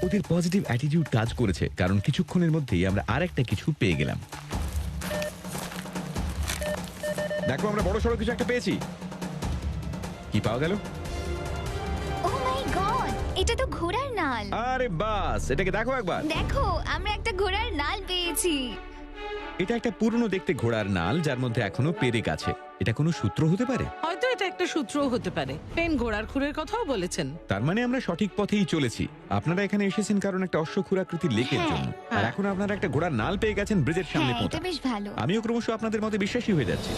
ওদের পজিটিভ অ্যাটিটিউড কাজ করেছে, কারণ কিছুক্ষণের মধ্যেই আমরা আরেকটা কিছু পেয়ে গেলাম। দেখো, আমরা বড় সড়ো কিছু একটা পেয়েছি। কি পাওয়া গেল? ও মাই গড, এটা তো ঘোড়ার নাল। আরে বাস, এটাকে দেখো একবার। দেখো, আমরা একটা ঘোড়ার নাল পেয়েছি। এটা একটা পুরনো দেখতে ঘোড়ার নাল, যার মধ্যে এখনো পেরেক আছে। এটা কোনো সূত্র হতে পারে? হয়তো এটা একটা সূত্রও হতে পারে। পেন ঘোড়ার খুরের কথাও বলেছেন। তার মানে আমরা সঠিক পথেই চলেছি। আপনারা এখানে এসেছেন কারণ একটা অশ্বক্ষুরাকৃতির লেকের জন্য, আর এখন আপনারা একটা ঘোড়ার নাল পেয়ে গেছেন ব্রিজের সামনে হ্যাঁ, পোঁতা। এটা বেশ ভালো। আমিও ক্রমশ আপনাদের মতে বিশ্বাসী হয়ে যাচ্ছি।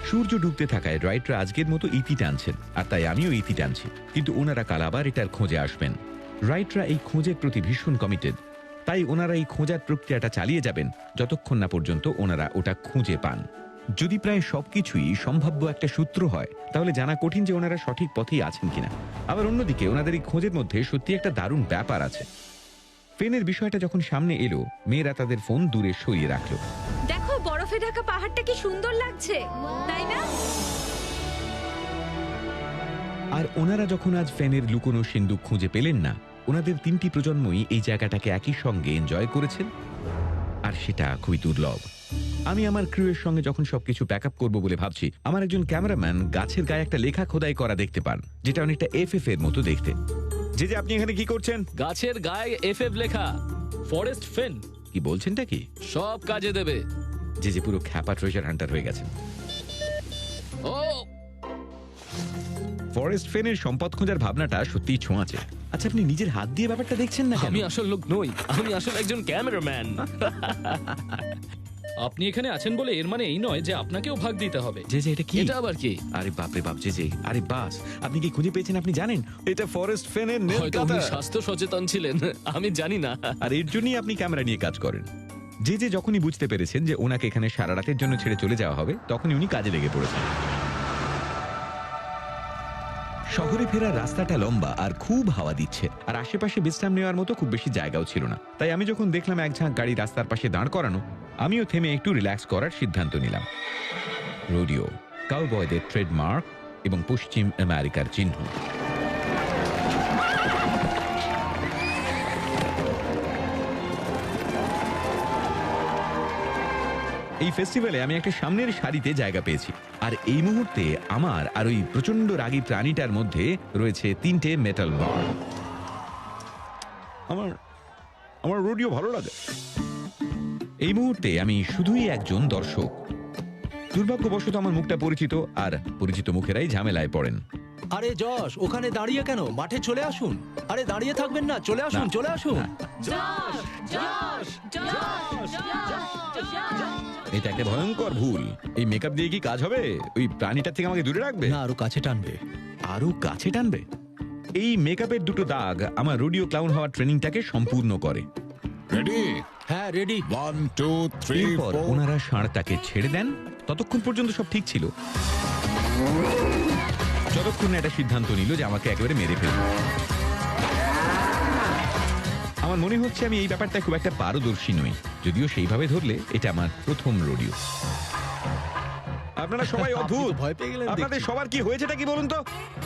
সূর্য ডুবতে থাকায় রাইটরা আজকের মতো ইতি টানছেন, আর তাই আমিও ইতি টানছি। কিন্তু ওনারা কাল আবার এটার খোঁজে আসবেন। রাইটরা এই খোঁজের প্রতি ভীষণ কমিটেড, তাই ওনারা এই খোঁজার প্রক্রিয়াটা চালিয়ে যাবেন যতক্ষণ না পর্যন্ত ওনারা ওটা খুঁজে পান। যদি প্রায় সবকিছুই সম্ভাব্য একটা সূত্র হয়, তাহলে জানা কঠিন যে ওনারা সঠিক পথেই আছেন কিনা। আবার অন্যদিকে ওনাদের এই খোঁজের মধ্যে সত্যি একটা দারুণ ব্যাপার আছে। ফেনের বিষয়টা যখন সামনে এলো, মেয়েরা তাদের ফোন দূরে সরিয়ে রাখলো। দেখো, বরফে ঢাকা পাহাড়টা কি সুন্দর লাগছে, তাই না? আর ওনারা যখন আজ ফেনের লুকোনো সিন্দুক খুঁজে পেলেন না, ওনাদের 3টি প্রজন্মই এই জায়গাটাকে একই সঙ্গে এনজয় করেছেন, আর সেটা খুবই দুর্লভ। আমি আমার ক্রিউয়ের সঙ্গে যখন সবকিছু প্যাক আপ করবো বলে ভাবছি, আমার একজন ক্যামেরাম্যান গাছের গায়ে একটা লেখা খোদাই করা দেখতে পান, যেটা অনেকটা এফএফ এর মতো দেখতে। যে আপনি এখানে কি করছেন? গাছের গায়ে এফএফ লেখা, ফরেস্ট ফেন। কি বলছেনটা কি? সব কাজে দেবে। যে পুরো খ্যাপা ট্রেজার হান্টার হয়ে গেছেন। ও, ফরেস্ট ফেনের সম্পদ খোঁজার ভাবনাটা সত্যিই ছোঁয়াচে। আচ্ছা, আপনি নিজের হাত দিয়ে ব্যাপারটা দেখছেন না কেন? আমি আসল লোক নই, আমি আসলে একজন ক্যামেরাম্যান। আপনি এখানে আছেন বলে এর মানে এই নয় যে আপনাকেও ভাগ দিতে হবে। যে এটা কি? এটা আবার কি? আরে বাপরে বাপ, যে আরে বাস, আপনি কি খুঁজে পেয়েছেন? আপনি জানেন এটা ফরেস্ট ফেনের নেল হয়তো উনি কাটার। স্বাস্থ্য সচেতন ছিলেন, আমি জানি না। আর এর জন্যই আপনি ক্যামেরা নিয়ে কাজ করেন। যে যখনই বুঝতে পেরেছেন যে ওনাকে এখানে সারা রাতের জন্য ছেড়ে চলে যাওয়া হবে, তখনই উনি কাজে লেগে পড়েছেন। শহরে ফেরার রাস্তাটা লম্বা আর খুব হাওয়া দিচ্ছে, আর আশেপাশে বিশ্রাম নেওয়ার মতো খুব বেশি জায়গাও ছিল না। তাই আমি যখন দেখলাম এক ঝাঁক গাড়ি রাস্তার পাশে দাঁড় করানো, আমিও থেমে একটু রিল্যাক্স করার সিদ্ধান্ত নিলাম। রোডিও, কাউবয়দের ট্রেডমার্ক এবং পশ্চিম আমেরিকার চিহ্ন। এই ফেস্টিভ্যালে আমি একটা সামনের সারিতে জায়গা পেয়েছি, আর এই মুহূর্তে আমার আর ওই প্রচন্ড রাগী প্রাণীটার মধ্যে রয়েছে 3টে মেটাল বার। আমার রোডিও ভালো লাগে। এই মুহূর্তে আমি শুধুই একজন দর্শক। দুর্ভাগ্যবশত আমার মুখটা পরিচিত, আর পরিচিত মুখেরাই ঝামেলায় পড়েন। আরে যশ, ওখানে দাঁড়িয়ে কেন? মাঠে চলে আসুন। আরে দাঁড়িয়ে থাকবেন না, চলে আসুন, চলে আসুন। এটা একটা ভয়ঙ্কর ভুল। এই মেকআপ দিয়ে কি কাজ হবে? ওই প্রাণীটার থেকে আমাকে দূরে রাখবে? না, আরো কাছে টানবে। আরো কাছে টানবে? এই মেকআপের দুটো দাগ আমার রোডিও ক্লাউন হওয়ার ট্রেনিংটাকে সম্পূর্ণ করে। রেডি? হ্যাঁ, রেডি। 1 2 3 এরপর 4 ওনারা ষাঁড়টাকে ছেড়ে দেন। ততক্ষণ পর্যন্ত সব ঠিক ছিল, যতক্ষণ না একটা সিদ্ধান্ত নিল যে আমাকে একেবারে মেরে ফেলবে। আমার মনে হচ্ছে আমি এই ব্যাপারটা খুব একটা পারদর্শী নই, যদিও সেইভাবে ধরলে এটা আমার প্রথম রোডিও। আপনারা সবাই অদ্ভুত। ভয় পেয়ে গেলেন। আপনাদের সবার কি হয়েছেটা কি বলুন তো?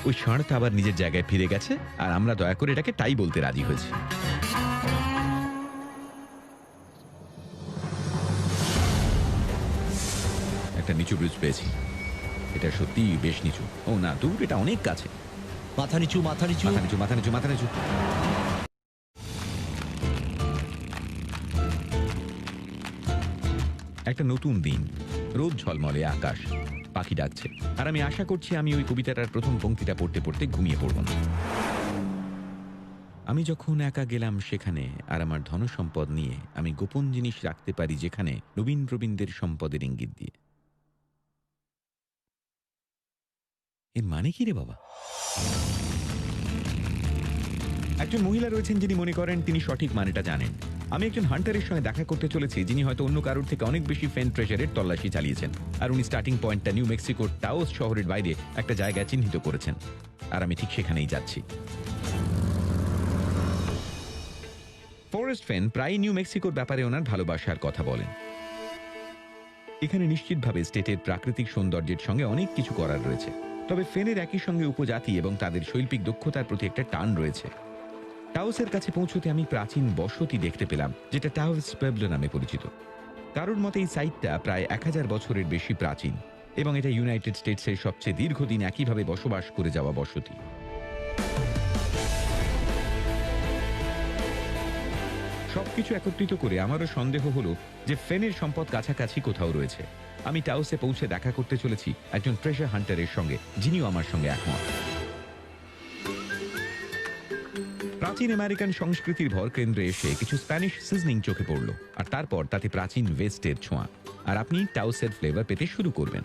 ওই ষাঁড়টা আবার নিজের জায়গায় ফিরে গেছে, আর আমরা দয়া করে এটাকে টাই বলতে রাজি হয়েছি। একটা নিচু ব্রিজ পেয়েছি। এটা সত্যি বেশ নিচু। ও না, দূর, এটা অনেক কাছে। মাথা নিচু, মাথা নিচু, মাথা নিচু, মাথা নিচু, মাথা নিচু। একটা নতুন দিন, রোদ ঝলমলে আকাশ, পাখি ডাকছে, আর আমি আশা করছি আমি ওই কবিতাটার প্রথম পংক্তিটা পড়তে পড়তে ঘুমিয়ে পড়ব না। আমি যখন একা গেলাম সেখানে আর আমার ধনসম্পদ নিয়ে, আমি গোপন জিনিস রাখতে পারি যেখানে নবীন প্রবীণদের সম্পদের ইঙ্গিত দিয়ে। এর মানে কি রে বাবা? একজন মহিলা রয়েছেন যিনি মনে করেন তিনি সঠিক মানেটা জানেন। আমি একজন হান্টারের সঙ্গে দেখা করতে চলেছি যিনি হয়তো অন্য কারোর থেকে অনেক বেশি ফেন ট্রেজারের তল্লাশি চালিয়েছেন, আর উনি স্টার্টিং পয়েন্টটা নিউ মেক্সিকোর টাওস শহরের বাইরে একটা জায়গায় চিহ্নিত করেছেন, আর আমি ঠিক সেখানেই যাচ্ছি। ফরেস্ট ফেন প্রায় নিউ মেক্সিকোর ব্যাপারে ওনার ভালোবাসার কথা বলেন। এখানে নিশ্চিতভাবে স্টেটের প্রাকৃতিক সৌন্দর্যের সঙ্গে অনেক কিছু করার রয়েছে, তবে ফেনের একই সঙ্গে উপজাতি এবং তাদের শৈল্পিক দক্ষতার প্রতি একটা টান রয়েছে। টাউসের কাছে পৌঁছতে আমি প্রাচীন বসতি দেখতে পেলাম, যেটা টাউস পেবলো নামে পরিচিত। কারোর মতে এই সাইটটা প্রায় 1000 বছরের বেশি প্রাচীন এবং এটা ইউনাইটেড স্টেটসের সবচেয়ে দীর্ঘদিন একইভাবে বসবাস করে যাওয়া বসতি। সবকিছু একত্রিত করে আমারও সন্দেহ হলো যে ফেনের সম্পদ কাছাকাছি কোথাও রয়েছে। আমি টাউসে পৌঁছে দেখা করতে চলেছি একজন ট্রেজার হান্টারের সঙ্গে, যিনিও আমার সঙ্গে একমত। প্রাচীন আমেরিকান সংস্কৃতির ভর কেন্দ্রে এসে কিছু স্প্যানিশ সিজনিং চোখে পড়ল, আর তারপর তাতে প্রাচীন ওয়েস্টের ছোঁয়া, আর আপনি টাউসের ফ্লেভার পেতে শুরু করবেন।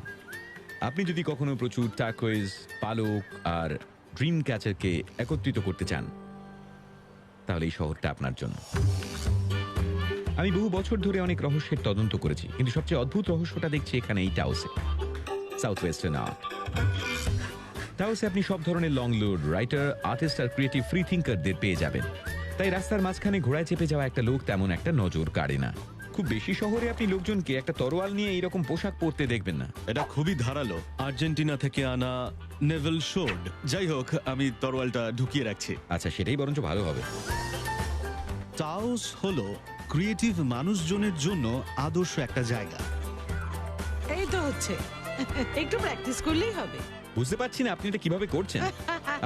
আপনি যদি কখনো প্রচুর টার্কোয়েজ, পালক আর ড্রিম ক্যাচারকে একত্রিত করতে চান, তাহলে এই শহরটা আপনার জন্য। আমি বহু বছর ধরে অনেক রহস্যের তদন্ত করেছি, কিন্তু সবচেয়ে অদ্ভুত রহস্যটা দেখছি এখানে এই টাউসে, সাউথ ওয়েস্টার্ন আর্ট। টাউসে আপনি সব ধরনের লং লোড রাইটার, আর্টিস্ট আর ক্রিয়েটিভ ফ্রি থিঙ্কারদের পেয়ে যাবেন। তাই রাস্তার মাঝখানে ঘোড়ায় চেপে যাওয়া একটা লোক তেমন একটা নজর কাড়ে না। খুব বেশি শহরে আপনি লোকজনকে একটা তরোয়াল নিয়ে এইরকম পোশাক পরতে দেখবেন না। এটা খুবই ধারালো, আর্জেন্টিনা থেকে আনা নেভেল শোড। যাই হোক, আমি তরোয়ালটা ঢুকিয়ে রাখছি। আচ্ছা, সেটাই বরঞ্চ ভালো হবে। টাউস হলো ক্রিয়েটিভ মানুষজনের জন্য আদর্শ একটা জায়গা। এই তো হচ্ছে, একটু প্র্যাকটিস করলেই হবে। বুঝতে পারছি না আপনি এটা কিভাবে করছেন।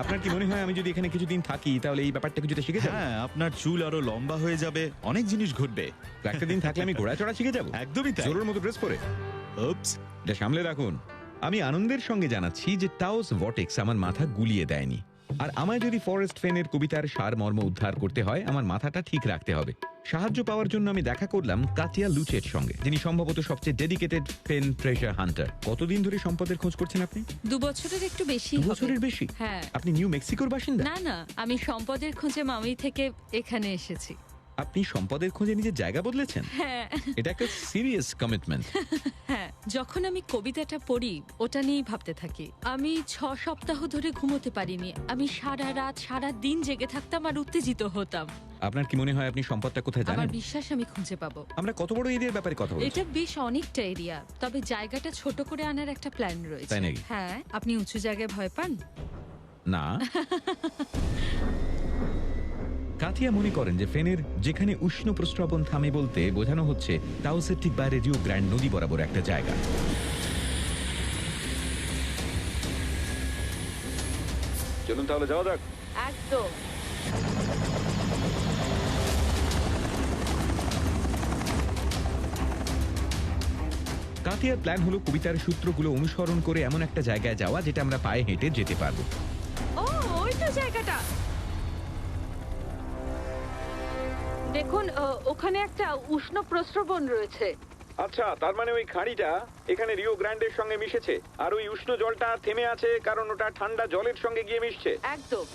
আপনার কি মনে হয় আমি যদি এখানে কিছুদিন থাকি তাহলে এই ব্যাপারটা কিছুটা শিখে যাব? হ্যাঁ, আপনার চুল আরো লম্বা হয়ে যাবে, অনেক জিনিস ঘটবে। একটা দিন থাকলে আমি ঘোড়া চড়া শিখে যাব? একদমই তাই। জোরের মতো ড্রেস পরে। উপস, এটা সামলে রাখুন। আমি আনন্দের সঙ্গে জানাচ্ছি যে টাউস ভর্টেক্স আমার মাথা গুলিয়ে দেয়নি, আর আমায় যদি ফরেস্ট ফেনের কবিতার সারমর্ম উদ্ধার করতে হয় আমার মাথাটা ঠিক রাখতে হবে। সাহায্য পাওয়ার জন্য আমি দেখা করলাম কাটিয়া লুচের সঙ্গে, যিনি সম্ভবত সবচেয়ে ডেডিকেটেড ফেন ট্রেজার হান্টার। কতদিন ধরে সম্পদের খোঁজ করছেন আপনি? 2 বছরের একটু বেশি। 2 বছরের বেশি? হ্যাঁ। আপনি নিউ মেক্সিকোর বাসিন্দা? না না, আমি সম্পদের খোঁজে মামি থেকে এখানে এসেছি। আপনি সম্পদের খোঁজে নিজের জায়গা বদলেছেন? হ্যাঁ। এটা একটা সিরিয়াস কমিটমেন্ট। হ্যাঁ, যখন আমি কবিতাটা পড়ি ওটা নিয়েই ভাবতে থাকি। আমি 6 সপ্তাহ ধরে ঘুমোতে পারিনি। আমি সারা রাত সারা দিন জেগে থাকতাম আর উত্তেজিত হতাম। আপনার কি মনে হয় আপনি সম্পদটা কোথায় জানেন? আমার বিশ্বাস আমি খুঁজে পাবো। আমরা কত বড় এরিয়ার ব্যাপারে কথা বলছি? এটা বেশ অনেকটা এরিয়া, তবে জায়গাটা ছোট করে আনার একটা প্ল্যান রয়েছে। তাই নাকি? হ্যাঁ। আপনি উঁচু জায়গায় ভয় পান? না। কাথিয়া মনে করেন যে ফেনের যেখানে উষ্ণ প্রস্রবণ থামে বলতে বোঝানো হচ্ছে টাউসের ঠিক বাইরে রিও গ্র্যান্ড নদী বরাবর একটা জায়গা। চলুন তাহলে যাওয়া যাক। একদম। কাথিয়ার প্ল্যান হলো কবিতার সূত্রগুলো অনুসরণ করে এমন একটা জায়গায় যাওয়া যেটা আমরা পায়ে হেঁটে যেতে পারবো। ও, ওই তো জায়গাটা দেখুন, ওখানে একটা উষ্ণ প্রস্রবণ রয়েছে। আচ্ছা, তার মানে ওই খাঁড়িটা এখানে রিও গ্র্যান্ডের সঙ্গে মিশেছে, আর ওই উষ্ণ জলটা থেমে আছে কারণ ওটা ঠান্ডা জলের সঙ্গে গিয়ে মিশছে। একদম।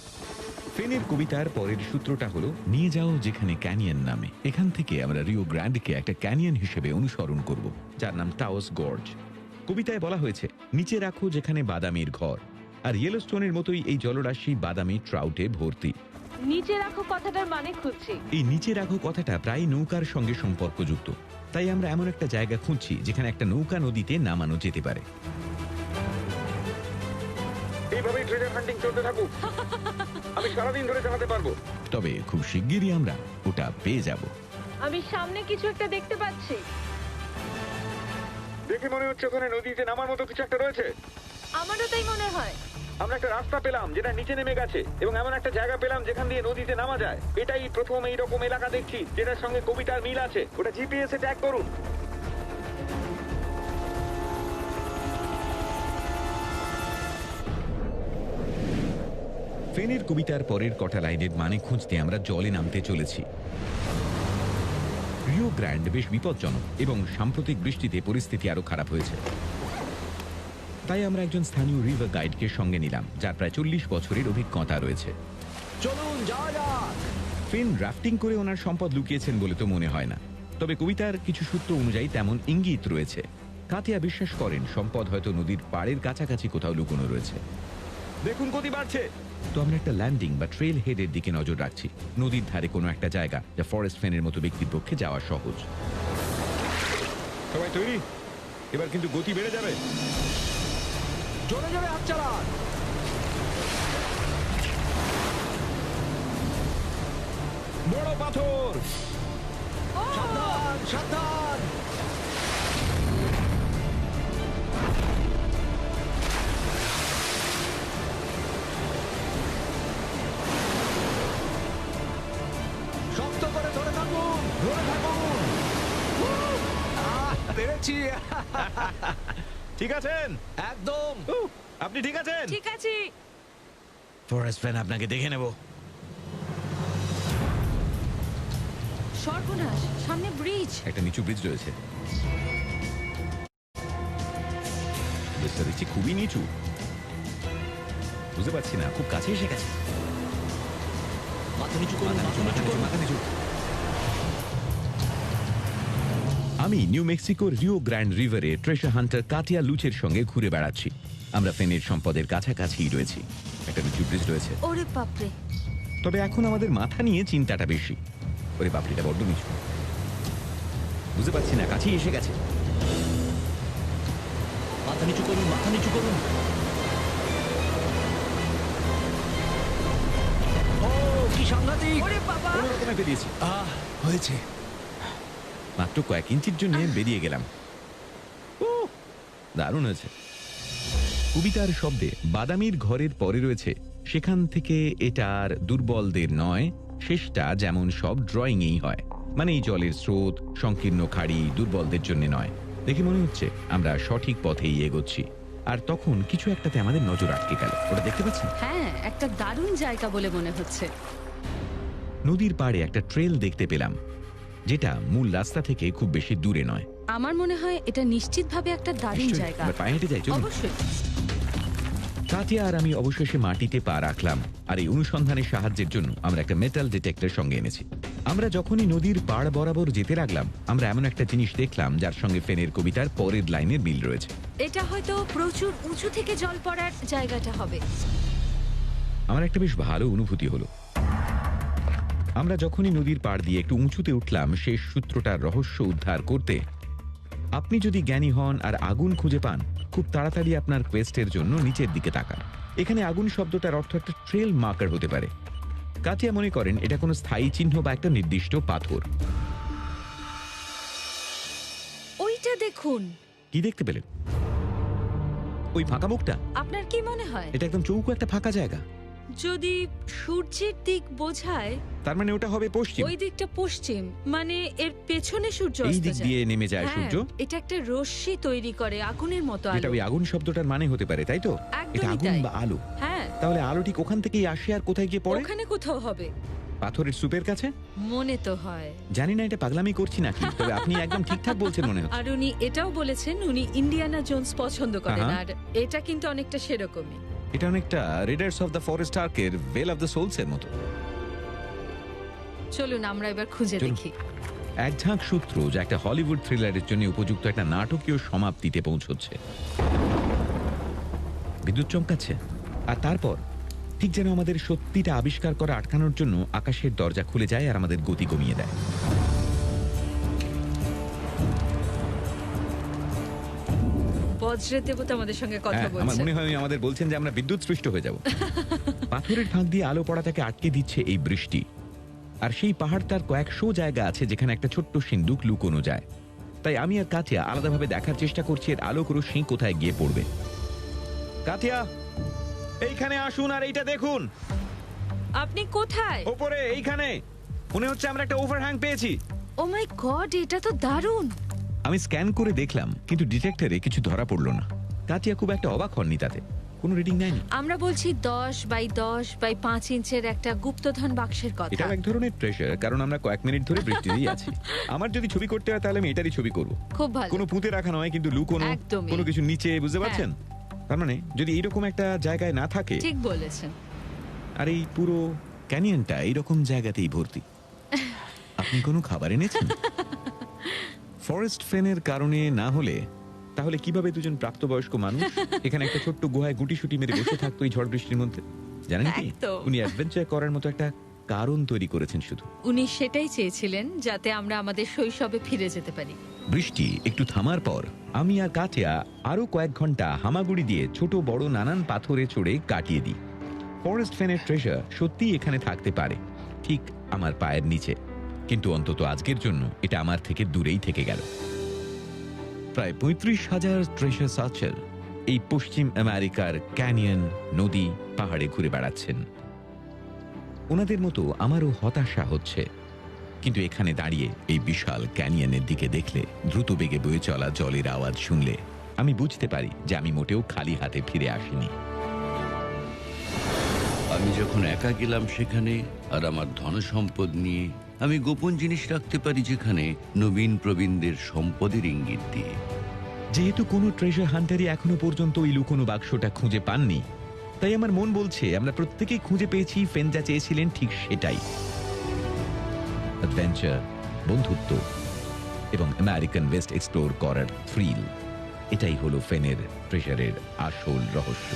ফেনের কবিতার পরের সূত্রটা হলো নিয়ে যাও যেখানে ক্যানিয়ন নামে। এখান থেকে আমরা রিও গ্র্যান্ডকে একটা ক্যানিয়ন হিসেবে অনুসরণ করব, যার নাম টাউস গর্জ। কবিতায় বলা হয়েছে নিচে রাখো যেখানে বাদামির ঘর, আর ইয়েলোস্টোনের মতোই এই জলরাশি বাদামি ট্রাউটে ভর্তি। নিচে রাখো কথাটার মানে খুঁজছি। এই নিচে রাখো কথাটা প্রায় নৌকার সঙ্গে সম্পর্কযুক্ত, তাই আমরা এমন একটা জায়গা খুঁজছি যেখানে একটা নৌকা নদীতে নামানো যেতে পারে। এইভাবেই ট্রেজার হান্টিং চলতে থাকুক, আমি সারাদিন ধরে চালাতে পারবো। তবে খুব শিগগিরই আমরা ওটা পেয়ে যাব। আমি সামনে কিছু একটা দেখতে পাচ্ছি। দেখে মনে হচ্ছে ওখানে নদীতে নামার মতো কিছু একটা রয়েছে। আমারও তাই মনে হয়। আমরা একটা রাস্তা পেলাম যেটা নিচে নেমে গেছে, এবং এমন একটা জায়গা পেলাম যেখান দিয়ে নদীতে নামা যায়। এটাই প্রথম এইরকম এলাকা দেখছি যেটার সঙ্গে কবিতার মিল আছে। ওটা জিপিএস এ ট্যাগ করুন। ফেনের কবিতার পরের কটা লাইনের মানে খুঁজতে আমরা জলে নামতে চলেছি। রিও গ্র্যান্ড বেশ বিপজ্জনক এবং সাম্প্রতিক বৃষ্টিতে পরিস্থিতি আরো খারাপ হয়েছে। তাই আমরা একজন স্থানীয় রিভার গাইডকে সঙ্গে নিলাম, যার প্রায় 40 বছরের অভিজ্ঞতা রয়েছে। চলুন যাওয়া যাক। ফেন রাফটিং করে ওনার সম্পদ লুকিয়েছেন বলে তো মনে হয় না, তবে কবিতার কিছু সূত্র অনুযায়ী তেমন ইঙ্গিত রয়েছে। কাতিয়া বিশ্বাস করেন সম্পদ হয়তো নদীর পাড়ের কাছাকাছি কোথাও লুকোনো রয়েছে। দেখুন গতি বাড়ছে। তো আমরা একটা ল্যান্ডিং বা ট্রেল হেডের দিকে নজর রাখছি, নদীর ধারে কোনো একটা জায়গা যা ফরেস্ট ফেনের মতো ব্যক্তির পক্ষে যাওয়া সহজ। সবাই তৈরি? এবার কিন্তু গতি বেড়ে যাবে। জোরে জোরে হাত চালান। বড় পাথর, সাবধান সাবধান। শক্ত করে ধরে থাকুন, ধরে থাকুন। পেরেছি। ঠিক আছেন? একদম। আপনি ঠিক আছেন? ঠিক আছে। ফরেস্ট ফ্যান আপনাকে দেখে নেব। সর্বনাশ, সামনে ব্রিজ। একটা নিচু ব্রিজ রয়েছে। ব্রিজটা দেখছি খুবই নিচু। বুঝতে পারছি না, খুব কাছে এসে গেছে। মাথা নিচু করুন, মাথা নিচু করুন, মাথা নিচু। আমি নিউ মেক্সিকোর রিও গ্র্যান্ড রিভারে ট্রেজার হান্টার কাটিয়া লুচের সঙ্গে ঘুরে বেড়াচ্ছি। আমরা ফেনের সম্পদের কাছাকাছি রয়েছি। একটা নিচু ব্রিজ রয়েছে। ওরে বাপরে। তবে এখন আমাদের মাথা নিয়ে চিন্তাটা বেশি। ওরে বাপরিটা বড্ড নিচু। বুঝতে পারছি না, কাছেই এসে গেছে। মাথা নিচু করুন, মাথা নিচু করুন। ও কি সাংঘাতিক! ওরে বাবা। কোনো রকমে বেরিয়েছি। হয়েছে। মাত্র কয়েক ইঞ্চির জন্য বেরিয়ে গেলাম। দারুণ হয়েছে। কবিতার শব্দে বাদামির ঘরের পরে রয়েছে, সেখান থেকে এটা আর দুর্বলদের নয়, শেষটা যেমন সব ড্রয়িংয়েই হয়। মানে এই জলের স্রোত, সংকীর্ণ খাড়ি দুর্বলদের জন্য নয়। দেখে মনে হচ্ছে আমরা সঠিক পথেই এগোচ্ছি। আর তখন কিছু একটাতে আমাদের নজর আটকে গেল। ওটা দেখতে পাচ্ছেন? হ্যাঁ, একটা দারুণ জায়গা বলে মনে হচ্ছে। নদীর পাড়ে একটা ট্রেল দেখতে পেলাম, যেটা মূল রাস্তা থেকে খুব বেশি দূরে নয়। আমার মনে হয় এটা নিশ্চিতভাবে একটা দারুণ নিশ্চয়ই। জায়গা। এবার পায়ে হেঁটে যাই, চলুন। অবশ্যই। কাটিয়া আর আমি অবশেষে মাটিতে পা রাখলাম। আর এই অনুসন্ধানের সাহায্যের জন্য আমরা একটা মেটাল ডিটেক্টর সঙ্গে এনেছি। আমরা যখনই নদীর পাড় বরাবর যেতে লাগলাম, আমরা এমন একটা জিনিস দেখলাম যার সঙ্গে ফেনের কবিতার পরের লাইনের মিল রয়েছে। এটা হয়তো প্রচুর উঁচু থেকে জল পড়ার জায়গাটা হবে। আমার একটা বেশ ভালো অনুভূতি হলো। আমরা যখনই নদীর পাড় দিয়ে একটু উঁচুতে উঠলাম, শেষ সূত্রটার রহস্য উদ্ধার করতে আপনি যদি জ্ঞানী হন আর আগুন খুঁজে পান, খুব তাড়াতাড়ি আপনার কোয়েস্টের জন্য নিচের দিকে তাকান। এখানে আগুন শব্দটার অর্থ একটা ট্রেল মার্কার হতে পারে। কাটিয়া মনে করেন এটা কোনো স্থায়ী চিহ্ন বা একটা নির্দিষ্ট পাথর। ওইটা দেখুন। কি দেখতে পেলেন? ওই ফাঁকা মুখটা? আপনার কি মনে হয়? এটা একদম চৌকো একটা ফাঁকা জায়গা। যদি সূর্যের দিক বোঝায়, তার মানে ওটা হবে পশ্চিম। ওই দিকটা পশ্চিম, মানে এর পেছনে সূর্য এই অস্ত দিক যায়। দিয়ে নেমে যায় হ্যাঁ, সূর্য। এটা একটা রশ্মি তৈরি করে আগুনের মতো এটা আলো। ওই আগুন শব্দটার মানে হতে পারে, তাই তো? একদমই এটা আগুন তাই। বা আলো। হ্যাঁ, তাহলে আলো ঠিক ওখান থেকেই আসে আর কোথায় গিয়ে পড়ে? ওখানে কোথাও হবে। পাথরের সুপের কাছে? মনে তো হয়। জানি না এটা পাগলামি করছি নাকি, তবে আপনি একদম ঠিকঠাক বলছেন মনে হচ্ছে। আর উনি এটাও বলেছেন উনি ইন্ডিয়ানা জোনস পছন্দ করেন, আহা। আর এটা কিন্তু অনেকটা সেরকমই। এটা অনেকটা রেডার্স অফ দ্য ফরেস্ট আর্কের ভেল অফ দ্য সোলস এর মতো। চলুন আমরা এবার খুঁজে চলুন। দেখি। এক ঝাঁক সূত্র যা একটা হলিউড থ্রিলারের জন্য উপযুক্ত একটা নাটকীয় সমাপ্তিতে পৌঁছচ্ছে। বিদ্যুৎ চমকাচ্ছে, আর তারপর ঠিক যেন আমাদের সত্যিটা আবিষ্কার করা আটকানোর জন্য আকাশের দরজা খুলে যায় আর আমাদের গতি কমিয়ে দেয়। বজ্রের দেবতা আমাদের সঙ্গে কথা হ্যাঁ, আমার বলছে। মনে হয় আমাদের বলছেন যে আমরা বিদ্যুৎ সৃষ্ট হয়ে যাব। পাথরের ফাঁক দিয়ে আলো পড়াটাকে আটকে দিচ্ছে এই বৃষ্টি। আর সেই পাহাড়টার কয়েকশো জায়গা আছে যেখানে একটা ছোট্ট সিন্দুক লুকোনো যায়। তাই আমি আর কাটিয়া আলাদাভাবে দেখার চেষ্টা করছি এর আলোক রশ্মি কোথায় গিয়ে পড়বে। কাটিয়া, এইখানে আসুন আর এইটা দেখুন। আপনি কোথায়? ওপরে এইখানে। মনে হচ্ছে আমরা একটা ওভারহ্যাং পেয়েছি। ও মাই গড, এটা তো দারুণ। আমি স্ক্যান করে দেখলাম, কিন্তু ডিটেক্টরে কিছু ধরা পড়লো না। কাটিয়া খুব একটা অবাক হননি তাতে। কোনো রিডিং নেয়নি। আমরা বলছি 10 বাই 10 বাই 5 ইঞ্চের একটা গুপ্তধন বাক্সের কথা। এটা এক ধরনের ট্রেজার, কারণ আমরা কয়েক মিনিট ধরে বৃষ্টিতেই আছি। আমার যদি ছবি করতে হয় তাহলে আমি এটারই ছবি করব। খুব ভালো। কোনো পুঁতে রাখা নয়, কিন্তু লুকোনো, একদমই। কোনো কিছু নিচে, বুঝতে হ্যাঁ। পারছেন? তার মানে যদি এইরকম একটা জায়গায় না থাকে, ঠিক বলেছেন। আর এই পুরো ক্যানিয়নটা এইরকম জায়গাতেই ভর্তি। আপনি কোনো খাবার এনেছেন? ফরেস্ট ফেনের কারণে না হলে তাহলে কিভাবে দুজন প্রাপ্তবয়স্ক মানুষ এখানে একটা ছোট্ট গুহায় গুটিসুটি মেরে বসে থাকতো এই ঝড় বৃষ্টির মধ্যে? জানেন কি, একদম। উনি অ্যাডভেঞ্চার করার মতো একটা কারণ তৈরি করেছেন শুধু। উনি সেটাই চেয়েছিলেন, যাতে আমরা আমাদের শৈশবে ফিরে যেতে পারি। বৃষ্টি একটু থামার পর আমি আর কাটিয়া আরো কয়েক ঘন্টা হামাগুড়ি দিয়ে ছোট বড় নানান পাথরে চড়ে কাটিয়ে দিই। ফরেস্ট ফেনের ট্রেজার সত্যি এখানে থাকতে পারে, ঠিক আমার পায়ের নিচে, কিন্তু অন্তত আজকের জন্য এটা আমার থেকে দূরেই থেকে গেল। প্রায় 35,000 ট্রেজার সার্চার এই পশ্চিম আমেরিকার ক্যানিয়ন, নদী, পাহাড়ে ঘুরে বেড়াচ্ছেন। ওনাদের মতো আমারও হতাশা হচ্ছে, কিন্তু এখানে দাঁড়িয়ে এই বিশাল ক্যানিয়নের দিকে দেখলে, দ্রুত বেগে বয়ে চলা জলের আওয়াজ শুনলে আমি বুঝতে পারি যে আমি মোটেও খালি হাতে ফিরে আসিনি। আমি যখন একা গেলাম সেখানে, আর আমার ধনসম্পদ নিয়ে, আমি গোপন জিনিস রাখতে পারি যেখানে নবীন প্রবীণদের সম্পদের ইঙ্গিত দিয়ে। যেহেতু কোনো ট্রেজার হান্টারই এখনো পর্যন্ত ওই লুকোনো বাক্সটা খুঁজে পাননি, তাই আমার মন বলছে আমরা প্রত্যেকেই খুঁজে পেয়েছি ফেন যা চেয়েছিলেন ঠিক সেটাই। অ্যাডভেঞ্চার, বন্ধুত্ব এবং আমেরিকান ওয়েস্ট এক্সপ্লোর করার থ্রিল, এটাই হলো ফেনের ট্রেজারের আসল রহস্য।